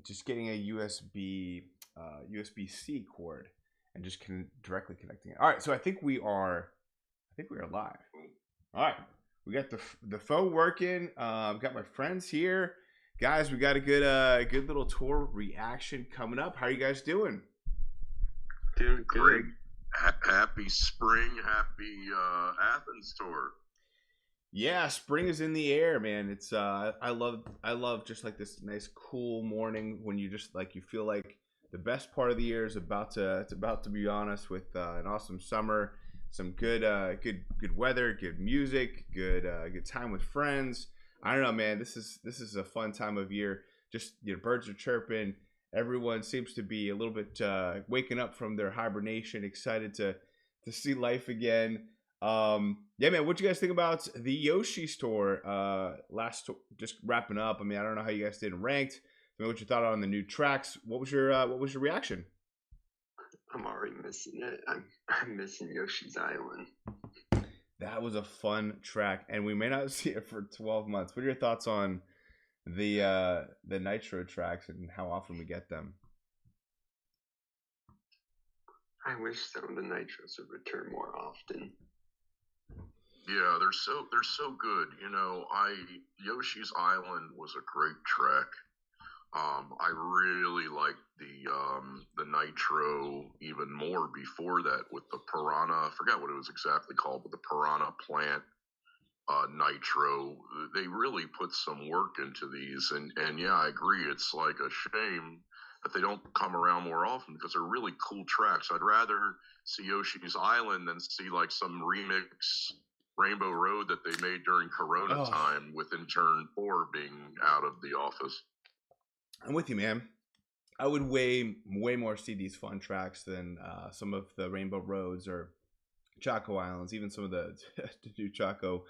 just getting a USB-C cord and just directly connecting it. All right, so I think we are live. All right, we got the phone working. Got my friends here, guys. We got a good little tour reaction coming up. How are you guys doing? Doing great. Happy spring, happy Athens tour. Yeah, spring is in the air, man. It's I love just like this nice cool morning when you just like you feel like the best part of the year is about to be honest with an awesome summer, some good weather, good music, good time with friends. I don't know, man. This is a fun time of year. Just birds are chirping. Everyone seems to be a little bit waking up from their hibernation, excited to see life again. Yeah, man, what you guys think about the Yoshi store? Just wrapping up. I mean, I don't know how you guys did in ranked. I mean, what you thought on the new tracks? What was your reaction? I'm already missing it. I'm missing Yoshi's Island. That was a fun track, and we may not see it for 12 months. What are your thoughts on the Nitro tracks and how often we get them? I wish some of the Nitros would return more often. Yeah, they're so good. Yoshi's Island was a great track. I really liked the Nitro even more before that with the Piranha. I forgot what it was exactly called, but the Piranha Plant Nitro. They really put some work into these, and yeah, I agree. It's like a shame that they don't come around more often because they're really cool tracks. I'd rather see Yoshi's Island than see like some remix Rainbow Road that they made during Corona time with Intern 4 being out of the office. I'm with you, man. I would way more see these fun tracks than some of the Rainbow Roads or Choco Islands, even some of the new Choco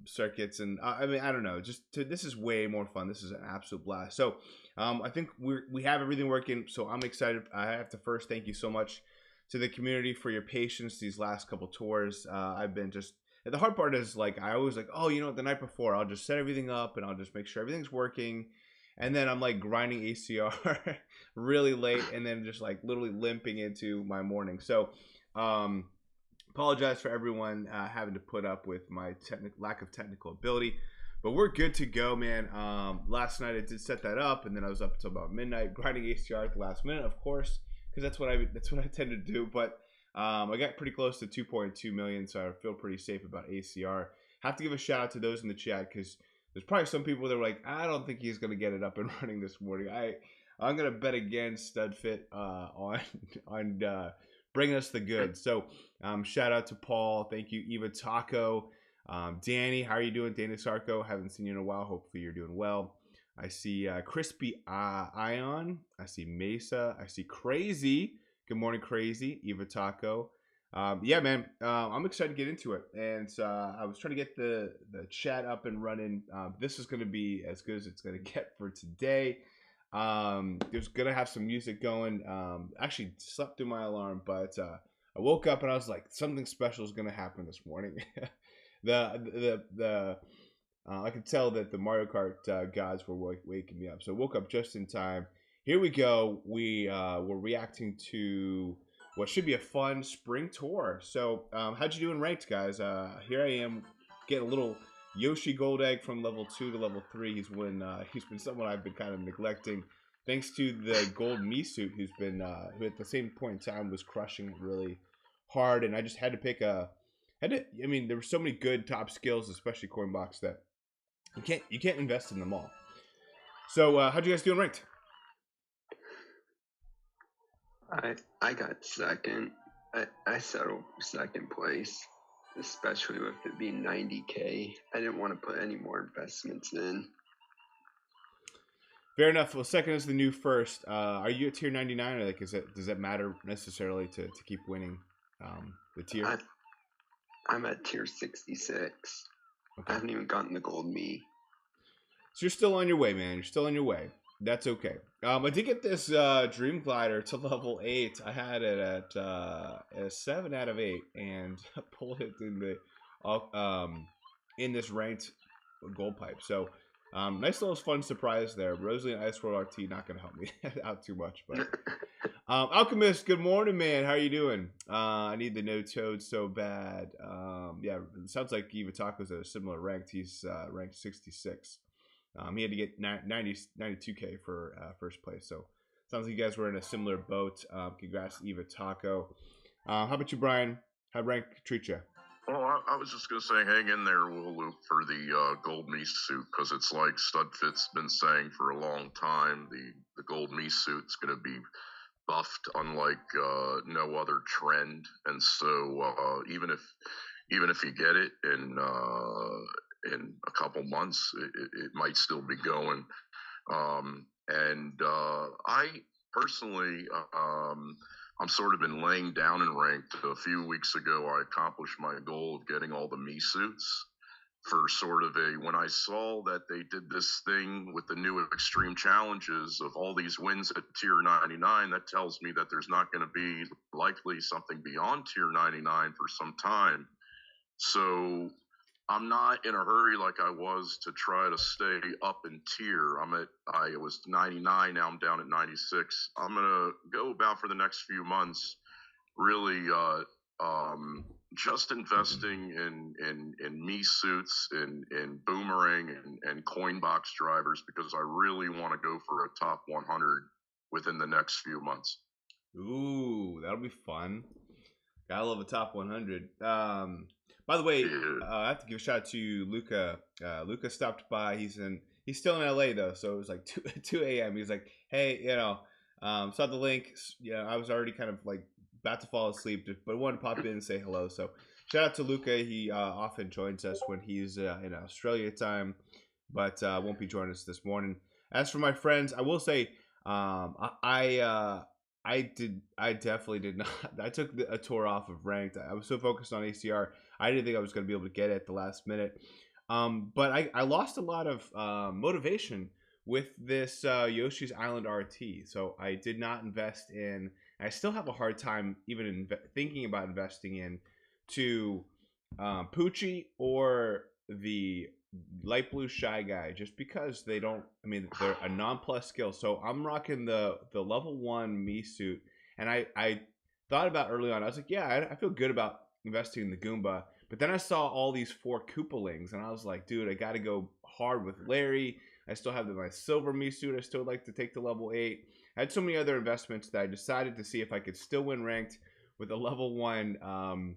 circuits. And I mean, I don't know. This is way more fun. This is an absolute blast. So I think we have everything working. So I'm excited. I have to first thank you so much to the community for your patience these last couple tours. I've been just, the hard part is like I always like, oh, the night before I'll just set everything up and I'll just make sure everything's working, and then I'm like grinding ACR really late and then just like literally limping into my morning. So apologize for everyone having to put up with my lack of technical ability, but we're good to go, man. Last night I did set that up, and then I was up until about midnight grinding ACR at the last minute, of course, because that's what I tend to do. But I got pretty close to 2.2 million, so I feel pretty safe about ACR. Have to give a shout out to those in the chat because there's probably some people that are like, I don't think he's gonna get it up and running this morning. I'm gonna bet against Studfit on bringing us the goods. So shout out to Paul, thank you, Eva Taco, Danny. How are you doing, Danny Sarko? Haven't seen you in a while. Hopefully you're doing well. I see Crispy Ion. I see Mesa. I see Crazy. Good morning, Crazy. Eva Taco. Yeah, man. I'm excited to get into it. And I was trying to get the chat up and running. This is going to be as good as it's going to get for today. There's going to have some music going. Actually slept through my alarm, but I woke up and I was like, something special is going to happen this morning. I could tell that the Mario Kart gods were waking me up. So I woke up just in time. Here we go. We're reacting to what should be a fun spring tour. So how'd you do in ranked, guys? Here I am getting a little Yoshi gold egg from level 2 to level 3. He's been someone I've been kind of neglecting. Thanks to the gold me suit who at the same point in time was crushing it really hard. And I just had to pick I mean, there were so many good top skills, especially Coinbox, that you can't invest in them all. So how'd you guys do in ranked? I got second. I settled for second place, especially with it being 90K. I didn't want to put any more investments in. Fair enough. Well, second is the new first. Are you at tier 99, or like does that matter necessarily to keep winning the tier? I'm at tier 66. Okay. I haven't even gotten the gold me. So you're still on your way, man. You're still on your way. That's okay. I did get this Dream Glider to level 8. I had it at a 7 out of 8, and pulled it in this ranked gold pipe. So Nice little fun surprise there. Rosalie and Ice World RT not going to help me out too much, but Alchemist, good morning, man. How are you doing? I need the no toad so bad. Yeah, it sounds like Eva Taco's at a similar rank. He's ranked 66. He had to get 92K for first place. So sounds like you guys were in a similar boat. Congrats, Eva Taco. How about you, Brian? How rank treat you? Well, I was just going to say, hang in there, Lulu, for the gold me suit, because it's like Studfit's been saying for a long time, the gold me suit's going to be buffed unlike no other trend, and so even if you get it in a couple months, it might still be going. I personally, I'm sort of been laying down in ranked. A few weeks ago, I accomplished my goal of getting all the me suits for sort of when I saw that they did this thing with the new extreme challenges of all these wins at tier 99, that tells me that there's not going to be likely something beyond tier 99 for some time. So I'm not in a hurry like I was to try to stay up in tier. I was 99, now I'm down at 96. I'm going to go about for the next few months, really just investing in me suits, in boomerang and coin box drivers, because I really want to go for a top 100 within the next few months. Ooh, that'll be fun. Gotta love a top 100. By the way, I have to give a shout out to Luca. Luca stopped by. He's still in LA though, so it was like 2 a.m. He was like, "Hey, saw the link. I was already kind of like about to fall asleep, but wanted to pop in and say hello." So shout out to Luca. He often joins us when he's in Australia time, but won't be joining us this morning. As for my friends, I will say, I definitely did not. I took a tour off of ranked. I was so focused on ACR, I didn't think I was going to be able to get it at the last minute. But I lost a lot of motivation with this Yoshi's Island RT. So I did not invest in. I still have a hard time even thinking about investing in to Poochie or the light blue Shy Guy, just because they don't. I mean, they're a non-plus skill. So I'm rocking the level 1 me suit, and I thought about early on. I was like, yeah, I feel good about investing in the Goomba. But then I saw all these 4 Koopalings, and I was like, dude, I got to go hard with Larry. I still have my silver me suit. I still like to take to level 8. I had so many other investments that I decided to see if I could still win ranked with a level 1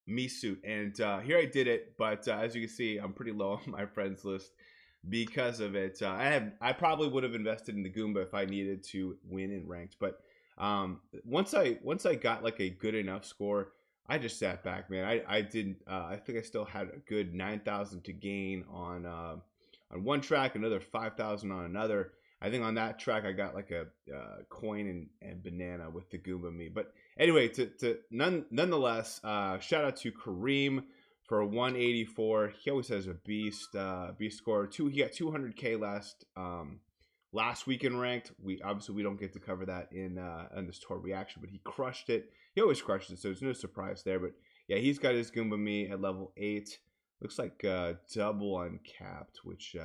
me suit, and here I did it. But as you can see, I'm pretty low on my friends list because of it. I probably would have invested in the Goomba if I needed to win in ranked, but once I got like a good enough score, I just sat back, man. I didn't. I think I still had a good 9,000 to gain on one track, another 5,000 on another. I think on that track I got like a coin and banana with the Goomba me. But anyway, nonetheless, shout out to Kareem for a 184. He always has a beast score. He got 200K last weekend ranked. We don't get to cover that in this tour reaction, but he crushed it. He always crushes it, so there's no surprise there. But yeah, he's got his Goomba me at level 8. Looks like double uncapped, which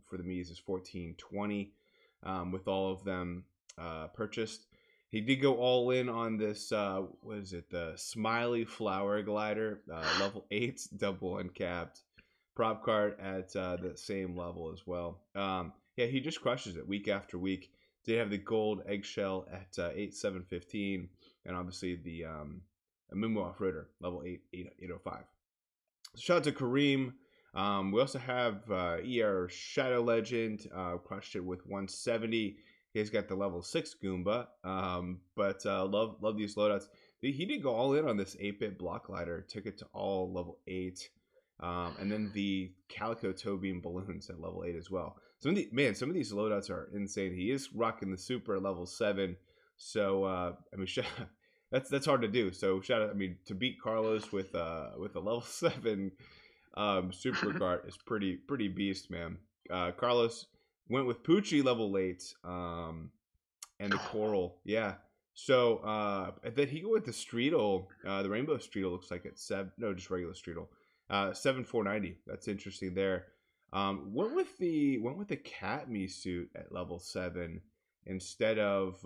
for the Mii's is 1420. With all of them purchased. He did go all in on this, what is it, the Smiley Flower Glider, level 8, double uncapped. Prop card at the same level as well. Yeah, he just crushes it week after week. Did have the gold eggshell at 8,715, and obviously the Mumu Off-Roader, level 805. Shout out to Kareem. We also have ER Shadow Legend, crushed it with 170. He's got the level 6 Goomba, but love these loadouts. He did go all in on this 8-bit block glider, took it to all level 8, and then the Calico Toe Beam balloons at level 8 as well. Some of these loadouts are insane. He is rocking the super at level 7, so I mean, that's hard to do. So shout out, I mean, to beat Carlos with a level 7. Super Kart is pretty beast, man. Carlos went with Poochie level 8, and the Coral, yeah. So then he go with the Streetle, the Rainbow Streetle looks like it's just regular Streetle, 7,490. That's interesting there. Went with the cat me suit at level 7 instead of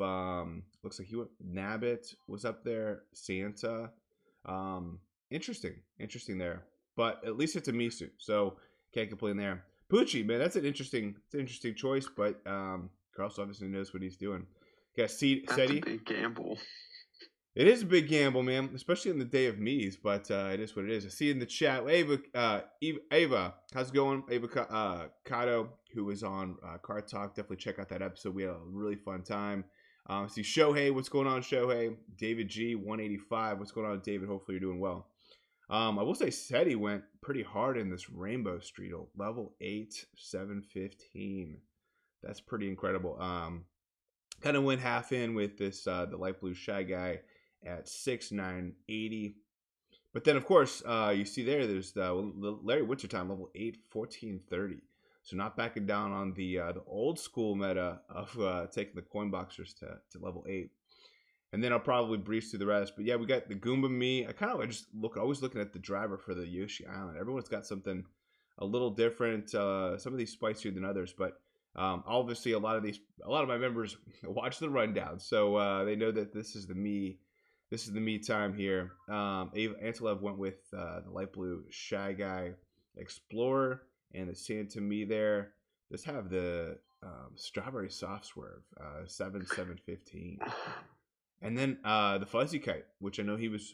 looks like he went Nabbit was up there, Santa. Um, interesting there. But at least it's a me suit, so can't complain there. Poochie, man, it's an interesting choice, but Carlos obviously knows what he's doing. Got That's Seti. a big gamble. It is a big gamble, man, especially on the day of me's, but it is what it is. I see in the chat, Ava, how's it going? Ava Kato, who was on Kart Talk, definitely check out that episode. We had a really fun time. See Shohei, what's going on, Shohei? David G, 185, what's going on, David? Hopefully you're doing well. I will say Seti went pretty hard in this Rainbow Streetle, level 8, 715. That's pretty incredible. Kind of went half in with this the light blue Shy Guy at 6,980. But then, of course, you see there's the Larry Wintertime, level 8, 1430. So not backing down on the old school meta of taking the coin boxers to level 8. And then I'll probably breeze through the rest. But yeah, we got the Goomba Me. I just always looking at the driver for the Yoshi Island. Everyone's got something a little different. Some of these spicier than others, but obviously a lot of my members watch the rundown, so they know that this is the me time here. Antelope went with the light blue Shy Guy Explorer and the Santa Me there. Let's have the Strawberry Soft Swerve 7,715. And then the Fuzzy Kite, which I know he was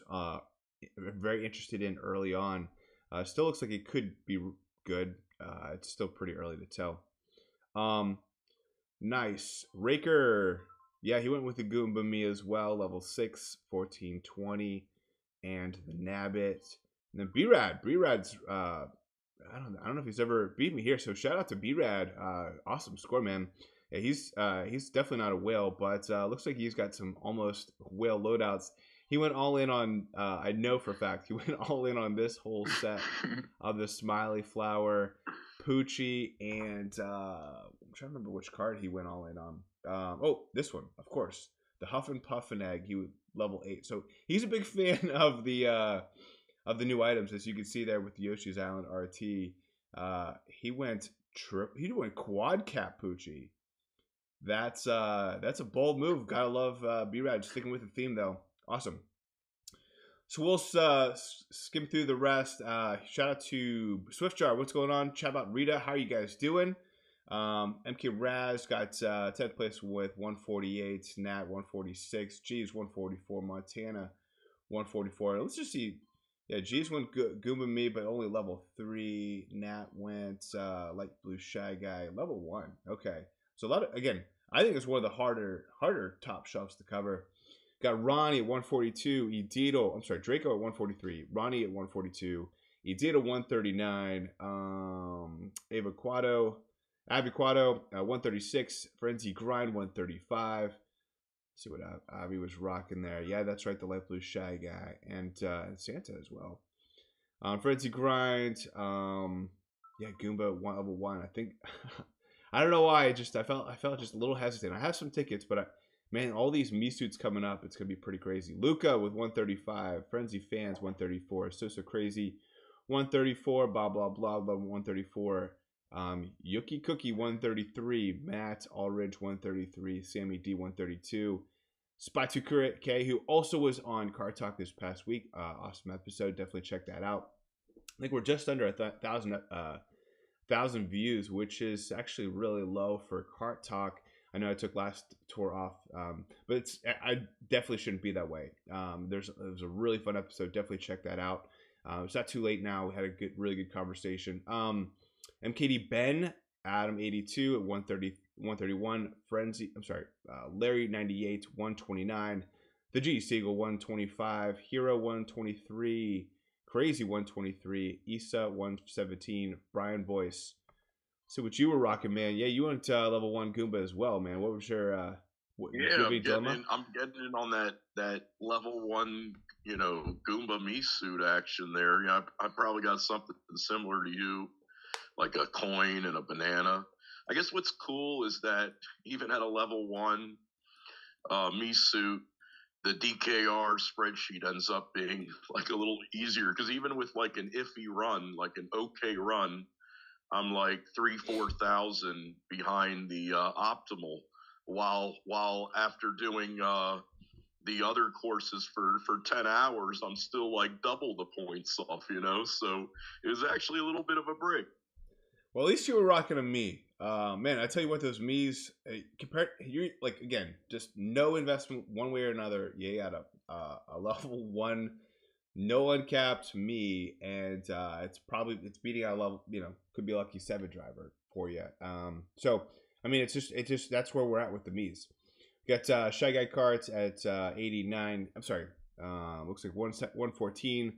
very interested in early on. Still looks like it could be good. It's still pretty early to tell. Nice. Raker. Yeah, he went with the Goomba Me as well. Level 6, 1420. And the Nabbit. And then B-Rad. B-Rad's, I don't know if he's ever beat me here. So shout out to B-Rad. Awesome score, man. Yeah, he's definitely not a whale, but looks like he's got some almost whale loadouts. He went all in on, I know for a fact, he went all in on this whole set of the Smiley Flower, Poochie, and I'm trying to remember which card he went all in on. This one, of course, the Huff and Puff and Egg. He was level 8, so he's a big fan of the new items, as you can see there with the Yoshi's Island RT. He went quad cap Poochie. That's a bold move. Gotta love B-Rad sticking with the theme though. Awesome. So we'll skim through the rest. Shout out to Swiftjar. What's going on? Chat about Rita. How are you guys doing? MK Raz got 10th place with 148. Nat 146. G's 144. Montana 144. Let's just see. Yeah, G's went Goomba Me, but only level 3. Nat went Light Blue Shy Guy level 1. Okay. So I think it's one of the harder top shelves to cover. Got Ronnie at 142, Draco at 143, Ronnie at 142, Edito 139, Aviquado 136, Frenzy Grind 135. Let's see what Avi was rocking there. Yeah, that's right, the Light Blue Shy Guy and Santa as well. Frenzy Grind, Goomba level 1. I think I don't know why. I felt just a little hesitant. I have some tickets, but man, all these me suits coming up, it's gonna be pretty crazy. Luca with 135, Frenzy Fans 134, So Crazy 134, blah blah blah 134, Yuki Cookie 133, Matt Allridge 133, Sammy D 132, Spy2 K, who also was on Kart Talk this past week. Awesome episode. Definitely check that out. I think we're just under 1,000 views, which is actually really low for Kart Talk. I know I took last tour off, but I definitely shouldn't be that way. It was a really fun episode. Definitely check that out. It's not too late now. We had a really good conversation. MKD Ben, Adam 82 at 131. Larry 98, 129. The G Siegel 125. Hero 123. Crazy 123. Issa 117. Brian Boyce. So what you were rocking, man? Yeah, you went level 1 Goomba as well, man. What was your I'm getting in on that level 1, Goomba me suit action there. Yeah, I probably got something similar to you, like a coin and a banana. I guess what's cool is that even at a level 1 me suit, the DKR spreadsheet ends up being like a little easier, because even with like an iffy run, like an okay run, I'm like 3,000-4,000 behind the optimal, while after doing the other courses for 10 hours, I'm still like double the points off, so it was actually a little bit of a break. Well, at least you were rocking a me. Man, I tell you what, those me's compared, you like again, just no investment one way or another. You got a level 1, no uncapped me, and it's beating out a level, could be a lucky 7 driver for you. So I mean, it's just that's where we're at with the me's. Got Shy Guy Karts at 89. I'm sorry, looks like 114.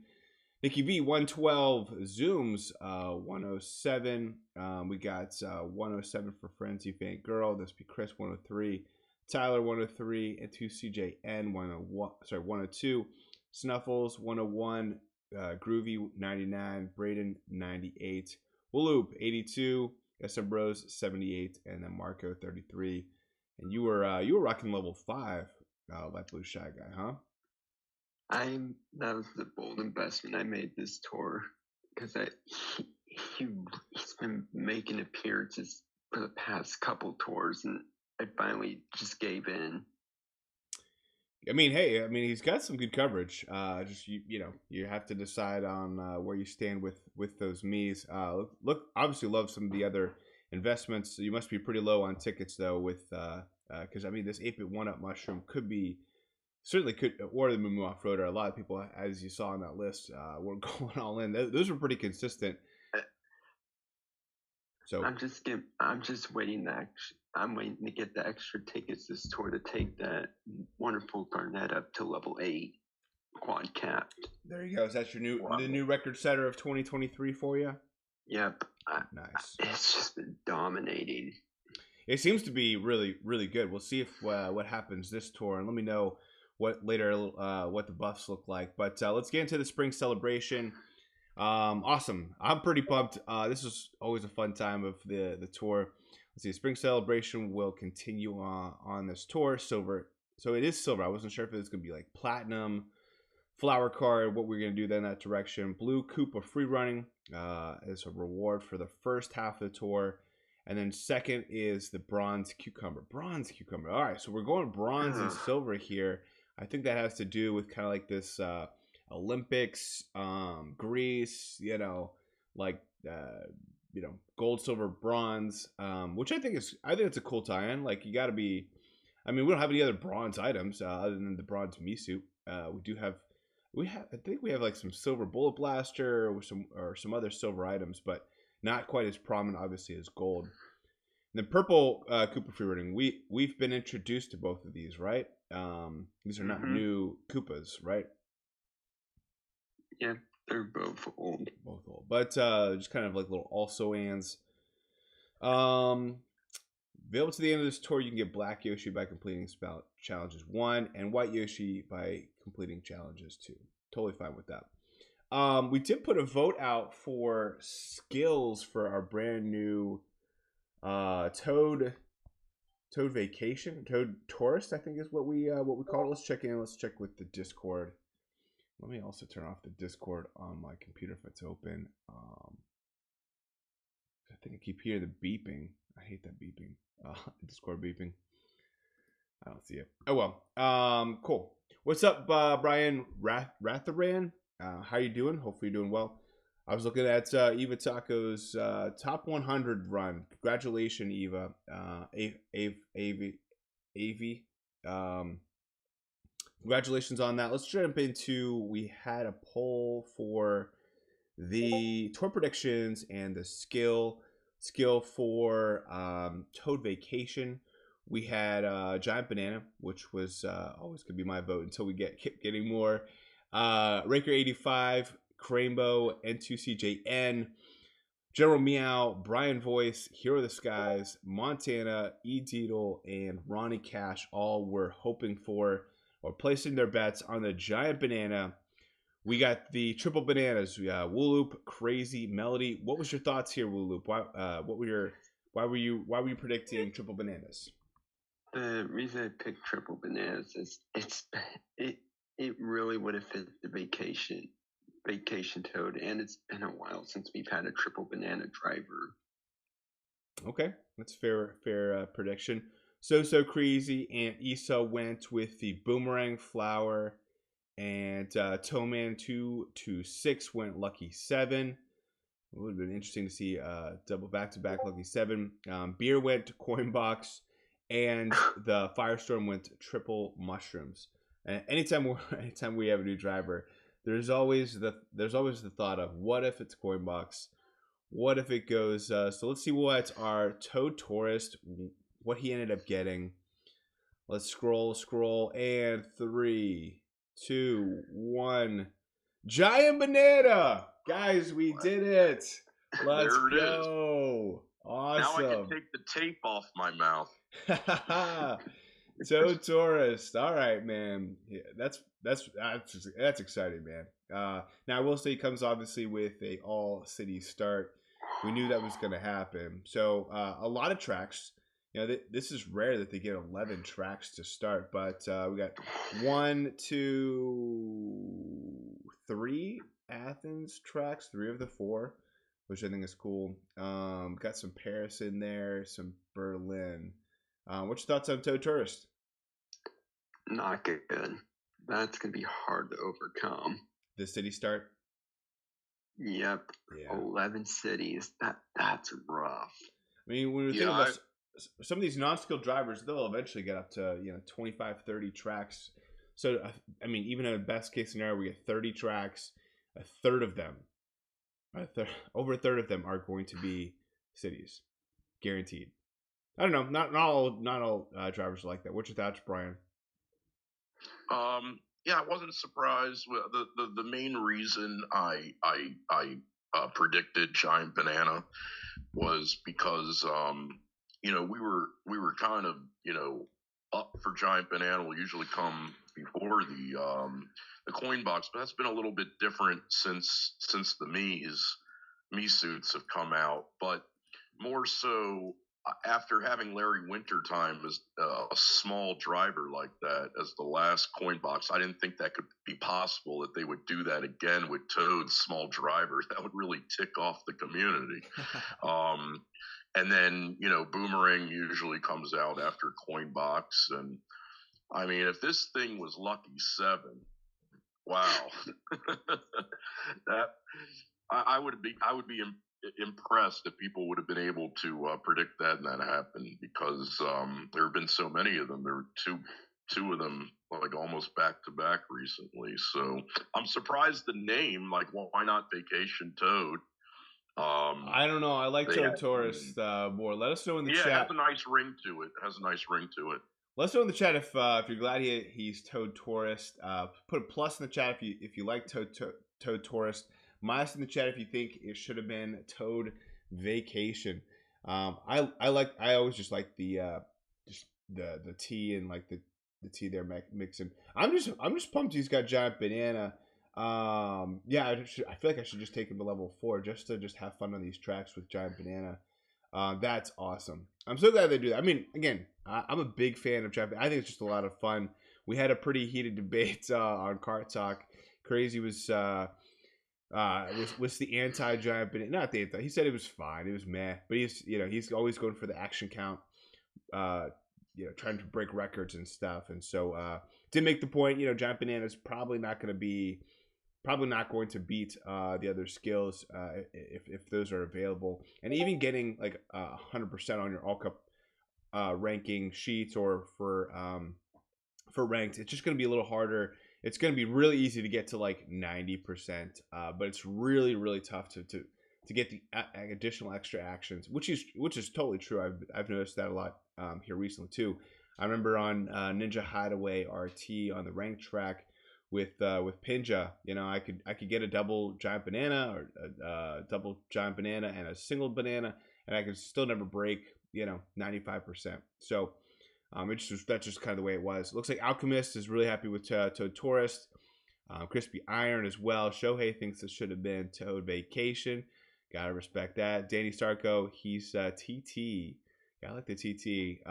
Nikki V 112, Zooms 107. We got 107 for Frenzy Fan Girl. This be Chris 103, Tyler 103, and 2CJN 101. Sorry, 102. Snuffles 101, Groovy 99, Braden 98, Waloop 82, SM Bros 78, and then Marco 33. And you were rocking level 5, Light Blue Shy Guy, huh? That was the bold investment I made this tour, because he's been making appearances for the past couple tours, and I finally just gave in. I mean, hey, he's got some good coverage. Just you have to decide on where you stand with those me's. Look, obviously love some of the other investments. You must be pretty low on tickets though, with because this 8-bit 1-up mushroom certainly could, or the Moo Off Roader. A lot of people, as you saw on that list, were going all in. Those were pretty consistent. So I'm just waiting to get the extra tickets this tour to take that wonderful Garnet up to level 8 quad capped. There you go. Is that the new record setter of 2023 for you? Yep. Nice. It's just been dominating. It seems to be really, really good. We'll see if what happens this tour, and let me know what the buffs look like. But let's get into the spring celebration. Awesome. I'm pretty pumped. This is always a fun time of the tour. Let's see. Spring celebration will continue on this tour. Silver. So it is silver. I wasn't sure if it's going to be like platinum, flower card, what we're going to do then in that direction. Blue Koopa free running is a reward for the first half of the tour. And then second is the bronze cucumber. Bronze cucumber. All right. So we're going bronze and silver here. I think that has to do with kind of like this Olympics, Greece, gold, silver, bronze, which I think it's a cool tie-in. Like you got to be, we don't have any other bronze items other than the bronze Misu. I think we have like some silver bullet blaster or some other silver items, but not quite as prominent, obviously, as gold. And the purple Koopa free running, we've been introduced to both of these, right? These are not new Koopas, right? Yeah, they're both old. Both old, but just kind of like little also-ands. Available to the end of this tour, you can get Black Yoshi by completing challenges 1, and White Yoshi by completing challenges 2. Totally fine with that. We did put a vote out for skills for our brand new Toad Vacation, Toad Tourist, I think is what we call it. Let's check in. Let's check with the Discord. Let me also turn off the Discord on my computer if it's open. I think I keep hearing the beeping. I hate that beeping. Discord beeping. I don't see it. Oh well. Cool. What's up, Brian Ratharan? How you doing? Hopefully you're doing well. I was looking at Eva Taco's top 100 run. Congratulations, Eva. Avi. Congratulations on that. Let's jump into, we had a poll for the tour predictions and the skill for Toad Vacation. We had Giant Banana, which was always could be my vote until we keep getting more. Raker 85, Crainbow, N2CJN, General Meow, Brian Voice, Hero of the Skies, Montana, E. Deedle, and Ronnie Cash all were hoping for or placing their bets on the Giant Banana. We got the triple bananas. Wooloop, Crazy, Melody. What was your thoughts here, Wooloop? Why were you predicting triple bananas? The reason I picked triple bananas is it really would have fit the vacation Vacation Toad, and it's been a while since we've had a triple banana driver. Okay, that's fair prediction. So crazy and Esau went with the boomerang flower, and Toeman 226 went lucky 7. It would have been interesting to see double back-to-back lucky 7. Beer went to coin box, and the Firestorm went to triple mushrooms. And anytime we have a new driver, there's always the thought of, what if it's coin box? What if it goes? So let's see what our Toad Tourist, what he ended up getting. Let's scroll, and 3, 2, 1. Giant banana, guys, we did it. Let's go. Awesome. Now I can take the tape off my mouth. Toad Tourist. All right, man. Yeah, that's exciting, man. Now I will say, he comes obviously with a all city start. We knew that was going to happen. So a lot of tracks. You know, this is rare that they get 11 tracks to start, but we got 1, 2, 3 Athens tracks, 3 of the 4, which I think is cool. Got some Paris in there, some Berlin. What's your thoughts on Toad Tourist? Not good. That's going to be hard to overcome. The city start? Yep. Yeah. 11 cities. That's rough. I mean, when we think about some of these non-skilled drivers, they'll eventually get up to 25, 30 tracks. So I mean, even in a best case scenario, we get 30 tracks. Over a third of them are going to be cities, guaranteed. I don't know. Not all drivers are like that. What's your thoughts, Brian? Yeah, I wasn't surprised. The main reason I predicted Giant Banana was because we were kind of up for Giant Banana. Will usually come before the coin box, but that's been a little bit different since the me suits have come out. But more so after having Larry Wintertime as a small driver like that as the last coin box, I didn't think that could be possible, that they would do that again with Toad's small driver. That would really tick off the community. And then, Boomerang usually comes out after coin box. And I mean, if this thing was lucky 7, wow, that I would be impressed if people would have been able to predict that, and that happened, because there have been so many of them. There were two of them like almost back to back recently. So I'm surprised the name, like, why not Vacation Toad? I don't know. I like Toad Tourist more. Let us know in the chat. Yeah, it has a nice ring to it. Let us know in the chat if you're glad he's Toad Tourist. Put a plus in the chat if you like Toad Tourist. Minus in the chat if you think it should have been Toad Vacation. I always just like the tea and like the tea they're mixing. I'm just pumped he's got Giant Banana. Yeah, I feel like I should just take him to level 4 just to have fun on these tracks with Giant Banana. That's awesome. I'm so glad they do that. I mean, again, I'm a big fan of Giant Banana. I think it's just a lot of fun. We had a pretty heated debate on Kart Talk. Crazy was the anti-Giant Banana. Not the anti. He said it was fine. It was meh. But he's always going for the action count. Trying to break records and stuff. And so to make the point, Giant Banana is probably not going to beat the other skills if those are available. And even getting like 100% on your All Cup ranking sheets or for ranked, it's just going to be a little harder. It's going to be really easy to get to like 90%, but it's really, really tough to get the additional extra actions, which is totally true. I've noticed that a lot here recently too. I remember on Ninja Hideaway RT on the ranked track with Pinja, I could get a double Giant Banana or a double Giant Banana and a single banana, and I could still never break 95%. So that's just kind of the way it was. It looks like Alchemist is really happy with Toad Tourist. Crispy Iron as well. Shohei thinks it should have been Toad Vacation. Gotta respect that. Danny Starko, he's TT. Yeah, I like the TT.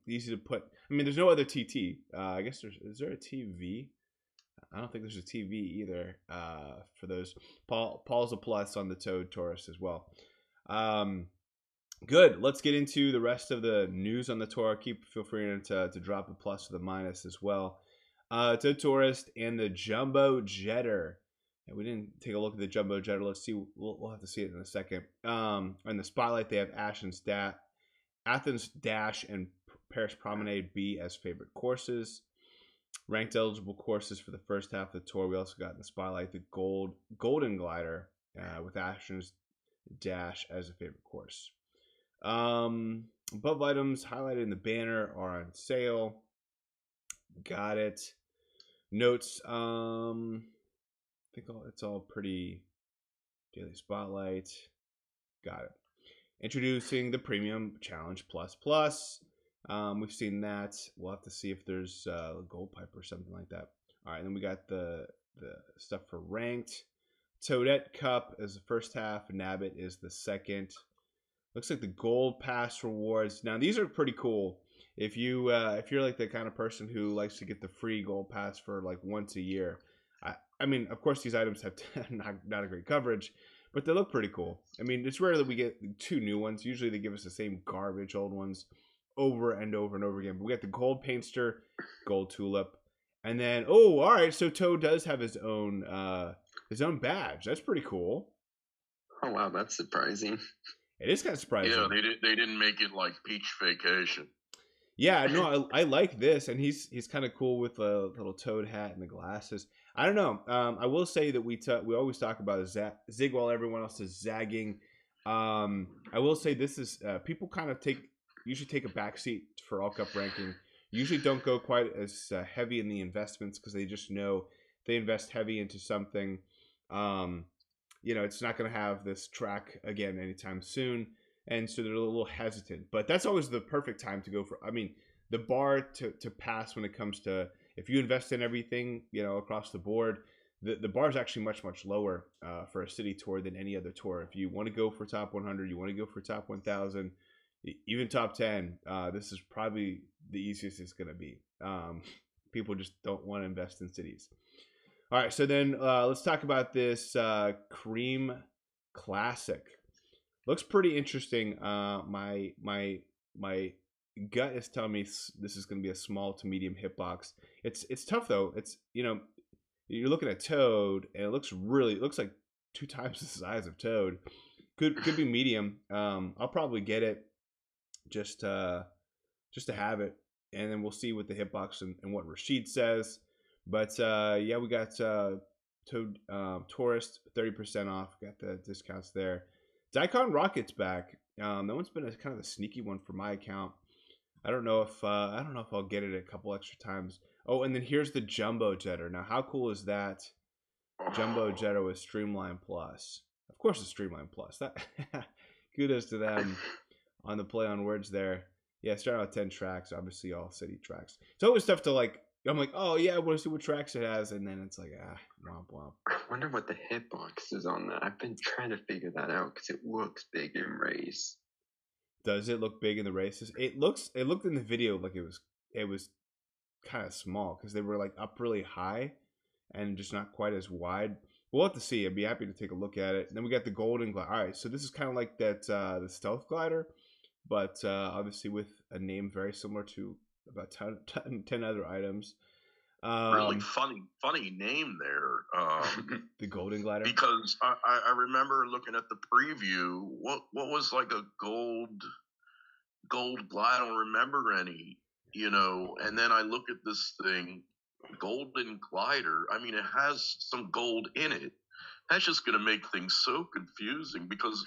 Easy to put. I mean, there's no other TT. I guess is there a TV? I don't think there's a TV either for those. Paul's a plus on the Toad Taurus as well. Good. Let's get into the rest of the news on the tour. Feel free to drop a plus or the minus as well. Toad Taurus and the Jumbo Jetter. And we didn't take a look at the Jumbo Jetter. Let's see. We'll have to see it in a second. In the spotlight, they have Athens Dash and Paris Promenade B as favorite courses. Ranked eligible courses for the first half of the tour. We also got in the spotlight the Golden Glider with Athens Dash as a favorite course. Above items highlighted in the banner are on sale. Got it. Notes. I think it's all pretty. Daily spotlight. Got it. Introducing the Premium Challenge Plus Plus. We've seen that. We'll have to see if there's a gold pipe or something like that. All right, then we got the stuff for ranked. Toadette Cup is the first half. Nabbit is the second. Looks like the Gold Pass rewards. Now these are pretty cool. If you're like the kind of person who likes to get the free Gold Pass for like once a year, I mean, of course these items have not a great coverage, but they look pretty cool. I mean, it's rare that we get 2 new ones. Usually they give us the same garbage old ones over and over and over again. But we got the Gold Painter, Gold Tulip, and then all right, so Toad does have his own badge. That's pretty cool. Oh wow, that's surprising. It is kind of surprising. Yeah, they didn't make it like Peach Vacation. Yeah, no, I like this, and he's kind of cool with the little toad hat and the glasses. I don't know. I will say that we always talk about a zig while everyone else is zagging. I will say this is people kind of usually take a backseat for all cup ranking. Usually don't go quite as heavy in the investments because they just know if they invest heavy into something, it's not going to have this track again anytime soon. And so they're a little hesitant. But that's always the perfect time to go for. I mean, the bar to pass when it comes to if you invest in everything, across the board, the bar is actually much, much lower for a city tour than any other tour. If you want to go for top 100, you want to go for top 1,000, even top 10, this is probably the easiest it's going to be. People just don't want to invest in cities. All right, so then let's talk about this Cream Classic. Looks pretty interesting. My gut is telling me this is going to be a small to medium hitbox. It's tough though. It's you're looking at Toad and it looks like 2 times the size of Toad. Could be medium. I'll probably get it just to have it, and then we'll see what the hitbox and what Rashid says. But yeah, we got Toad Tourist 30% off. Got the discounts there. Daikon Rocket's back. That one's been kind of a sneaky one for my account. I don't know if I'll get it a couple extra times. Oh, and then here's the Jumbo Jetter. Now, how cool is that? Jumbo Jetter with Streamline Plus. Of course, it's Streamline Plus. That kudos to them on the play on words there. Yeah, starting out 10 tracks, obviously all city tracks. It's always tough to like. I'm like, oh yeah, I want to see what tracks it has, and then it's like, womp womp. I wonder what the hitbox is on that. I've been trying to figure that out because it looks big in race. Does it look big in the races? It looked in the video like it was kind of small because they were like up really high and just not quite as wide. We'll have to see. I'd be happy to take a look at it. And then we got the Golden Glider. All right, so this is kind of like that the Stealth Glider, but obviously with a name very similar to about 10 other items. Really funny name there. The Golden Glider. Because I remember looking at the preview. What was like a gold glider? I don't remember any. And then I look at this thing, Golden Glider. I mean, it has some gold in it. That's just going to make things so confusing because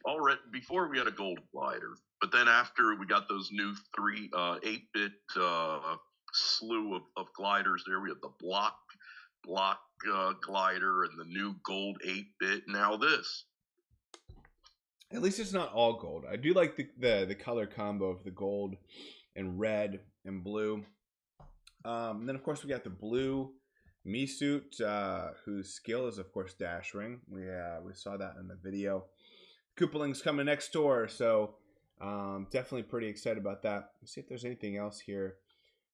already before we had a gold glider, but then after we got those new 8-bit slew of gliders there, we had the block glider and the new gold 8-bit. Now this. At least it's not all gold. I do like the color combo of the gold and red and blue. And then of course we got the blue Mesuit, whose skill is of course Dash Ring. We saw that in the video. Koopaling's coming next door, so definitely pretty excited about that. Let's see if there's anything else here.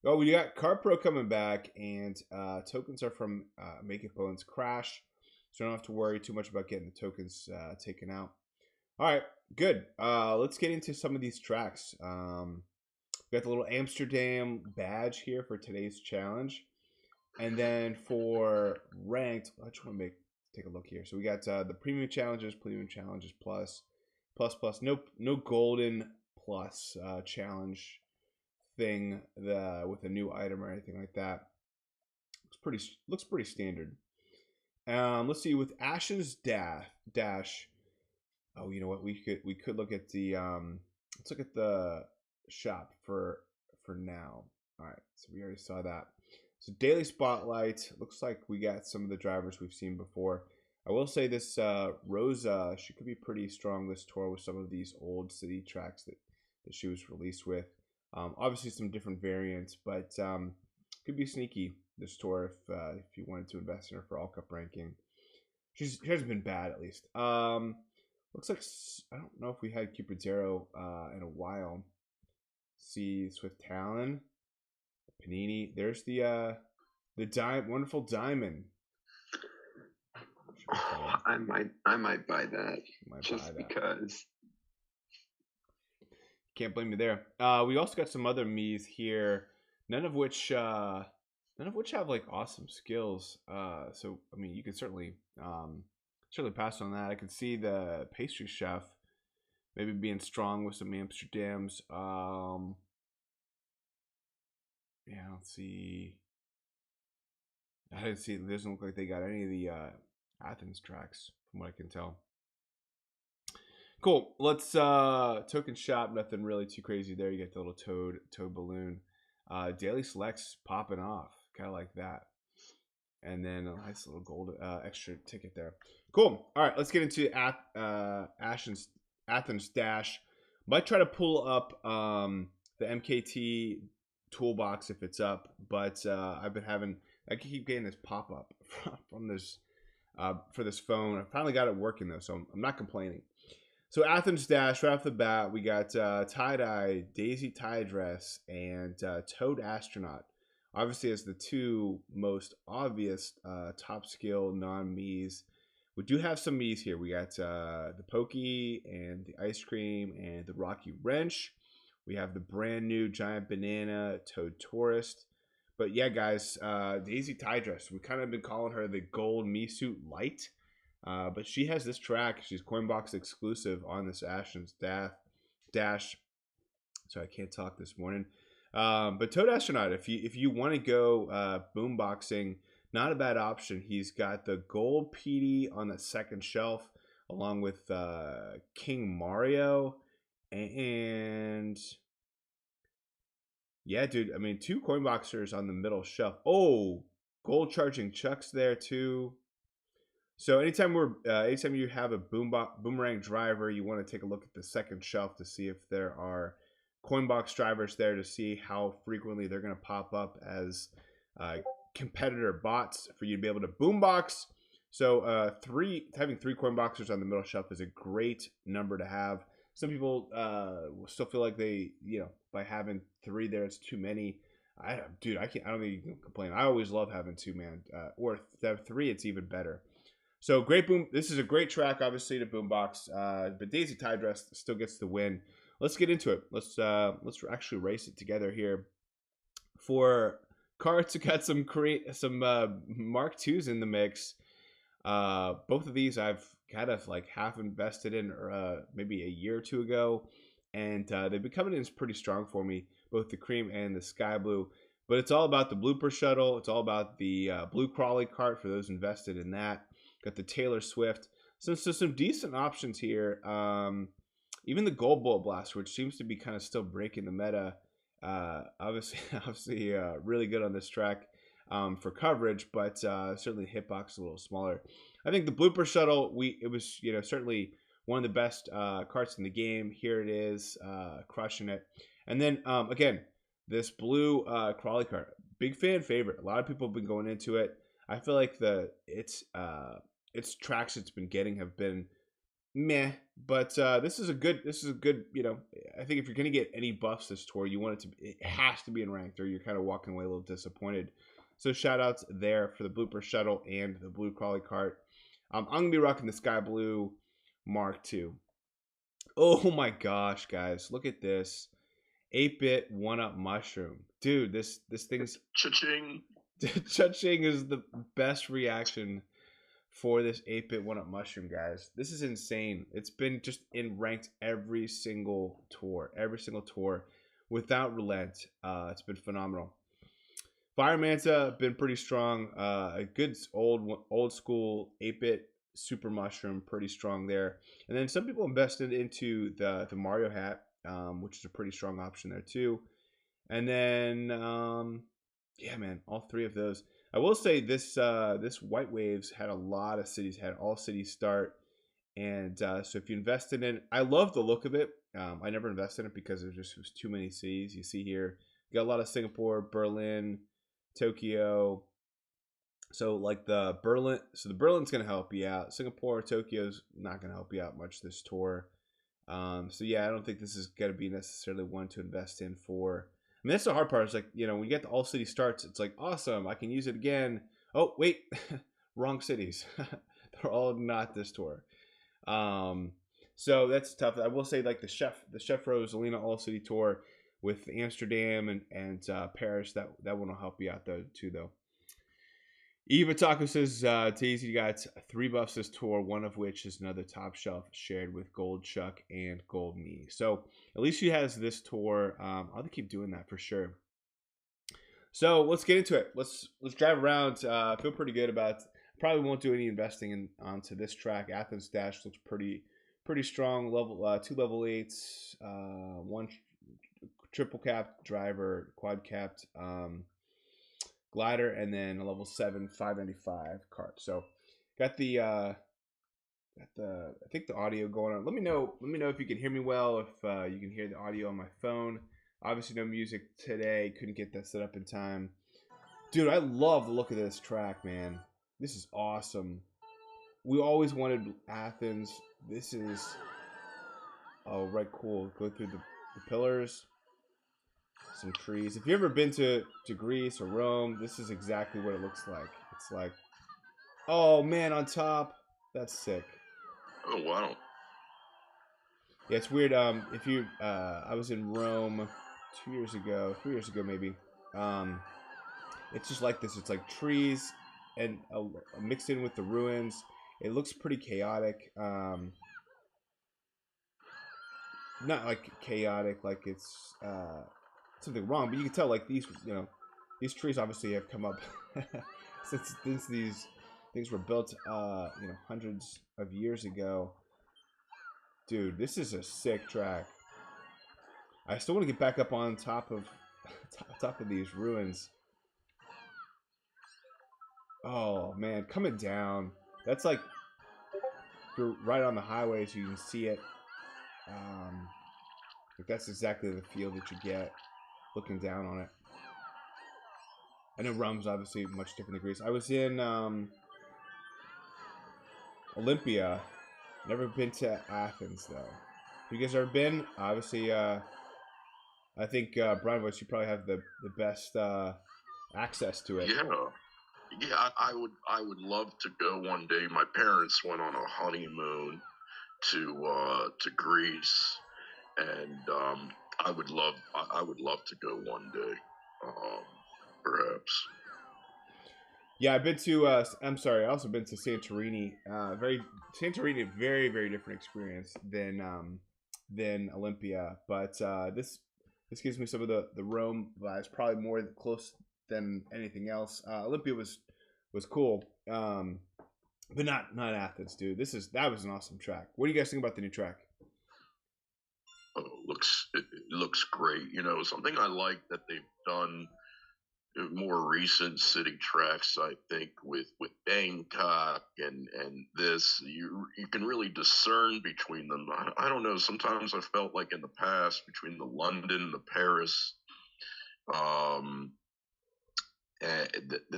Oh, we got Kart Pro coming back, and tokens are from Make It Bones Crash, so I don't have to worry too much about getting the tokens taken out. All right, good. Let's get into some of these tracks. We got the little Amsterdam badge here for today's challenge, and then for ranked, I just want to take a look here. So we got the premium challenges plus, no golden plus challenge thing with a new item or anything like that. Looks pretty standard. Let's see with Athens Dash. Oh, you know what? We could look at the let's look at the shop for now. All right, so we already saw that. So daily spotlight, looks like we got some of the drivers we've seen before. I will say this Rosa, she could be pretty strong this tour with some of these old city tracks that she was released with. Obviously some different variants, but could be sneaky this tour if you wanted to invest in her for all cup ranking. She hasn't been bad, at least. Looks like I don't know if we had Cupid Zero in a while. See Swift Talon, Panini. There's the wonderful diamond. Oh, I might buy that because. Can't blame me there. We also got some other Miis here, none of which have like awesome skills. So I mean, you can certainly pass on that. I can see the pastry chef maybe being strong with some Amsterdams. Yeah, let's see. I didn't see. It doesn't look like they got any of the Athens tracks, from what I can tell. Cool. Let's token shop. Nothing really too crazy there. You get the little toad balloon. Daily selects popping off, kind of like that. And then a nice little gold extra ticket there. Cool. All right, let's get into Athens Dash. Might try to pull up the MKT toolbox if it's up, but I keep getting this pop up from this for this phone. I finally got it working though, so I'm not complaining. So Athens Dash, right off the bat, we got Tie-Dye, Daisy Tie Dress, and Toad Astronaut. Obviously, as the two most obvious top skill non-Miis. We do have some Miis here. We got the Pokey and the Ice Cream and the Rocky Wrench. We have the brand new Giant Banana, Toad Tourist. But yeah, guys, Daisy Tie Dress. We kind of been calling her the Gold Mii Suit Light. But she has this track. She's Coinbox exclusive on this Athens Dash. So I can't talk this morning. But Toad Astronaut, if you want to go boomboxing, not a bad option. He's got the gold PD on the second shelf, along with King Mario, and yeah, dude. I mean, two Coinboxers on the middle shelf. Oh, gold charging Chucks there too. So anytime you have a boomerang driver, you want to take a look at the second shelf to see if there are Coinbox drivers there to see how frequently they're going to pop up as competitor bots for you to be able to boombox. So having three Coinboxers on the middle shelf is a great number to have. Some people still feel like by having three there, it's too many. I don't think you can complain. I always love having two, man. Or if they have three, it's even better. So great boom. This is a great track, obviously, to boombox. But Daisy Tie Dress still gets the win. Let's get into it. Let's actually race it together here. For Karts, we got some Mark IIs in the mix. Both of these I've kind of like half invested in maybe a year or two ago, and they've been coming in pretty strong for me, both the cream and the sky blue. But it's all about the blooper shuttle. It's all about the blue crawly cart for those invested in that. Got the Taylor Swift. So some decent options here. Even the Gold Bullet Blast, which seems to be kind of still breaking the meta. Obviously, really good on this track for coverage, but certainly the hitbox a little smaller. I think the blooper shuttle, it was certainly one of the best carts in the game. Here it is, crushing it. And then again, this blue crawly cart, big fan favorite. A lot of people have been going into it. I feel like its tracks it's been getting have been meh. But this is a good. You know, I think if you're gonna get any buffs this tour, you want it to. It has to be in ranked, or you're kind of walking away a little disappointed. So shout outs there for the blooper shuttle and the blue crawly cart. I'm gonna be rocking the sky blue Mark II. Oh my gosh, guys, look at this 8-bit one-up mushroom, dude. This thing's Cha-ching. cha-ching is the best reaction for this 8-bit one-up mushroom, guys. This is insane. It's been just in ranked every single tour without relent. It's been phenomenal. Fire Manta been pretty strong. A good old school 8-bit super mushroom, pretty strong there. And then some people invested into the Mario hat, which is a pretty strong option there too. And then yeah, man, all three of those. I will say this this White Waves had a lot of cities, had all cities start. And so if you invested in it, I love the look of it. I never invested in it because there just was too many cities. You see here, you got a lot of Singapore, Berlin, Tokyo. So like the Berlin's gonna help you out. Singapore, Tokyo's not gonna help you out much this tour. So yeah, I don't think this is gonna be necessarily one to invest in for. I mean, that's the hard part. It's like, you know, when you get the all city starts, it's like awesome. I can use it again. Oh wait, wrong cities. They're all not this tour. So that's tough. I will say like the Chef Rosalina all city tour with Amsterdam and Paris, that one will help you out though too though. Eva Taco says, Teasy, you got 3 buffs this tour, one of which is another top shelf shared with Gold Chuck and Gold Me. So at least she has this tour. I'll keep doing that for sure. So let's get into it. Let's drive around. I feel pretty good about it. Probably won't do any investing onto this track. Athens Dash looks pretty strong. Level 2 level 8s, 1 triple capped driver, quad capped glider, and then a level 7 595 cart. So got the I think the audio going on. Let me know if you can hear me well, if you can hear the audio on my phone. Obviously no music today, couldn't get that set up in time. Dude, I love the look of this track, man. This is awesome. We always wanted Athens. This is right, cool. Go through the pillars. Some trees. If you've ever been to Greece or Rome, this is exactly what it looks like. It's like, oh man, on top. That's sick. Oh wow. Yeah, it's weird. If you, I was in Rome 3 years ago maybe. It's just like this. It's like trees and mixed in with the ruins. It looks pretty chaotic. Not like chaotic, like it's something wrong, but you can tell like these trees obviously have come up since these things were built hundreds of years ago. Dude, this is a sick track. I still want to get back up on top of these ruins. Oh man, coming down, that's like you're right on the highway so you can see it. Like that's exactly the feel that you get looking down on it. I know Rome's obviously much different than Greece. I was in Olympia. Never been to Athens though. Have you guys ever been? Obviously, I think Brian Voice, you probably have the best access to it. Yeah. I would love to go one day. My parents went on a honeymoon to Greece, and I would love to go one day, perhaps. Yeah, I've been to. I'm sorry, I also been to Santorini. Santorini, very very different experience than Olympia. But this gives me some of the Rome vibes. Probably more close than anything else. Olympia was cool, but not Athens, dude. That was an awesome track. What do you guys think about the new track? Oh, it looks great. You know, something I like that they've done more recent city tracks, I think, with Bangkok and this, you can really discern between them. I don't know. Sometimes I felt like in the past between the London, the Paris,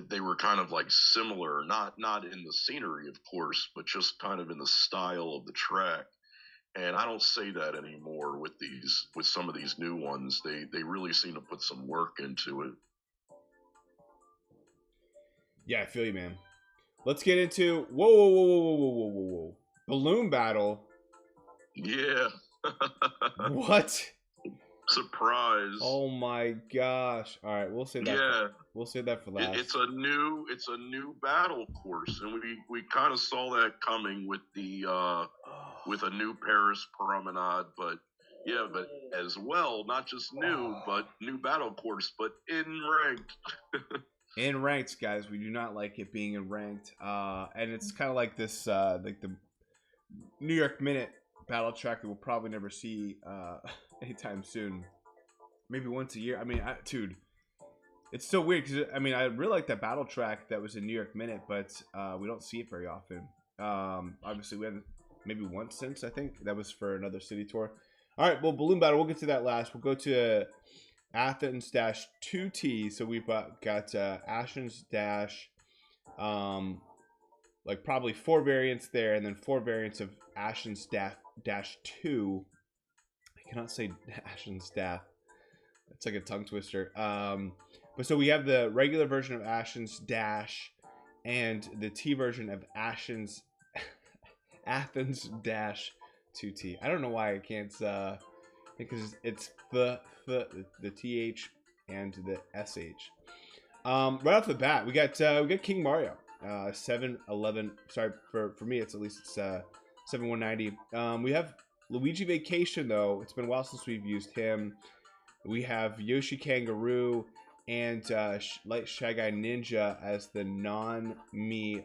they were kind of like similar, not in the scenery, of course, but just kind of in the style of the track. And I don't say that anymore with some of these new ones. They really seem to put some work into it. Yeah, I feel you, man. Let's get into whoa. Balloon battle. Yeah. What? Surprise. Oh my gosh. All right, we'll say that. Yeah. We'll say that for last. It's a new battle course, and we kind of saw that coming with the with a new Paris Promenade, but yeah, but as well, not just new, but new battle course, but in ranked. In ranked, guys, we do not like it being in ranked, and it's kind of like this, like the New York Minute battle track that we'll probably never see anytime soon. Maybe once a year. I mean, dude, it's so weird because I mean, I really like that battle track that was in New York Minute, but we don't see it very often. Obviously, we haven't maybe once since, I think that was for another city tour. All right, well, balloon battle, we'll get to that last. We'll go to Athens Dash T. So we've got Athens Dash, like probably 4 variants there, and then 4 variants of Athens Dash 2. I cannot say Athens Dash. It's like a tongue twister. But so we have the regular version of Athens Dash and the T version of Athens Dash 2T. I don't know why I can't, because it's the TH and the SH. Right off the bat, we got King Mario, 711. Sorry, for me, it's at least it's 7190. We have Luigi Vacation though. It's been a while since we've used him. We have Yoshi Kangaroo and Light Shy Guy Ninja as the non-me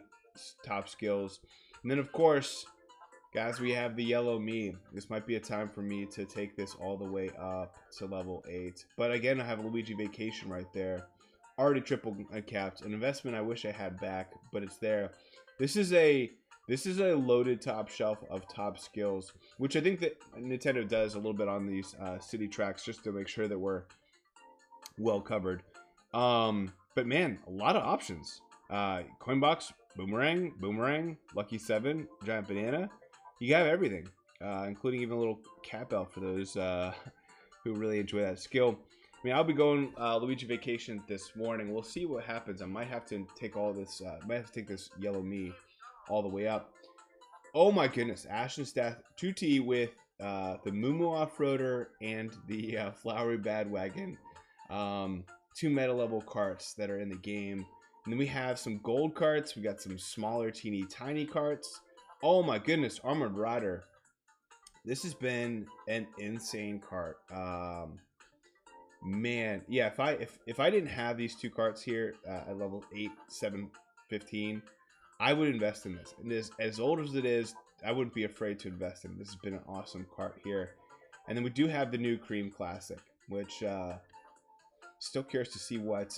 top skills. And then, of course, guys, we have the yellow me. This might be a time for me to take this all the way up to level 8. But again, I have Luigi Vacation right there. Already triple capped. An investment I wish I had back, but it's there. This is a loaded top shelf of top skills, which I think that Nintendo does a little bit on these city tracks just to make sure that we're well covered. But man, a lot of options. Coinbox, Boomerang, Lucky 7, Giant Banana. You have everything, including even a little cap out for those who really enjoy that skill. I mean, I'll be going Luigi Vacation this morning. We'll see what happens. I might have to take all this. Might have to take this yellow me all the way up. Oh my goodness, Athens Dash 2T with the Moo Off-Roader and the Flowery Badwagon. 2 meta level carts that are in the game. And then we have some gold carts. We got some smaller, teeny, tiny carts. Oh my goodness, Armored Rider. This has been an insane cart. Man, yeah, if I didn't have these 2 carts here at level 8, 7, 15, I would invest in this. And as old as it is, I wouldn't be afraid to invest in it. This has been an awesome cart here. And then we do have the new Cream Classic, which still curious to see what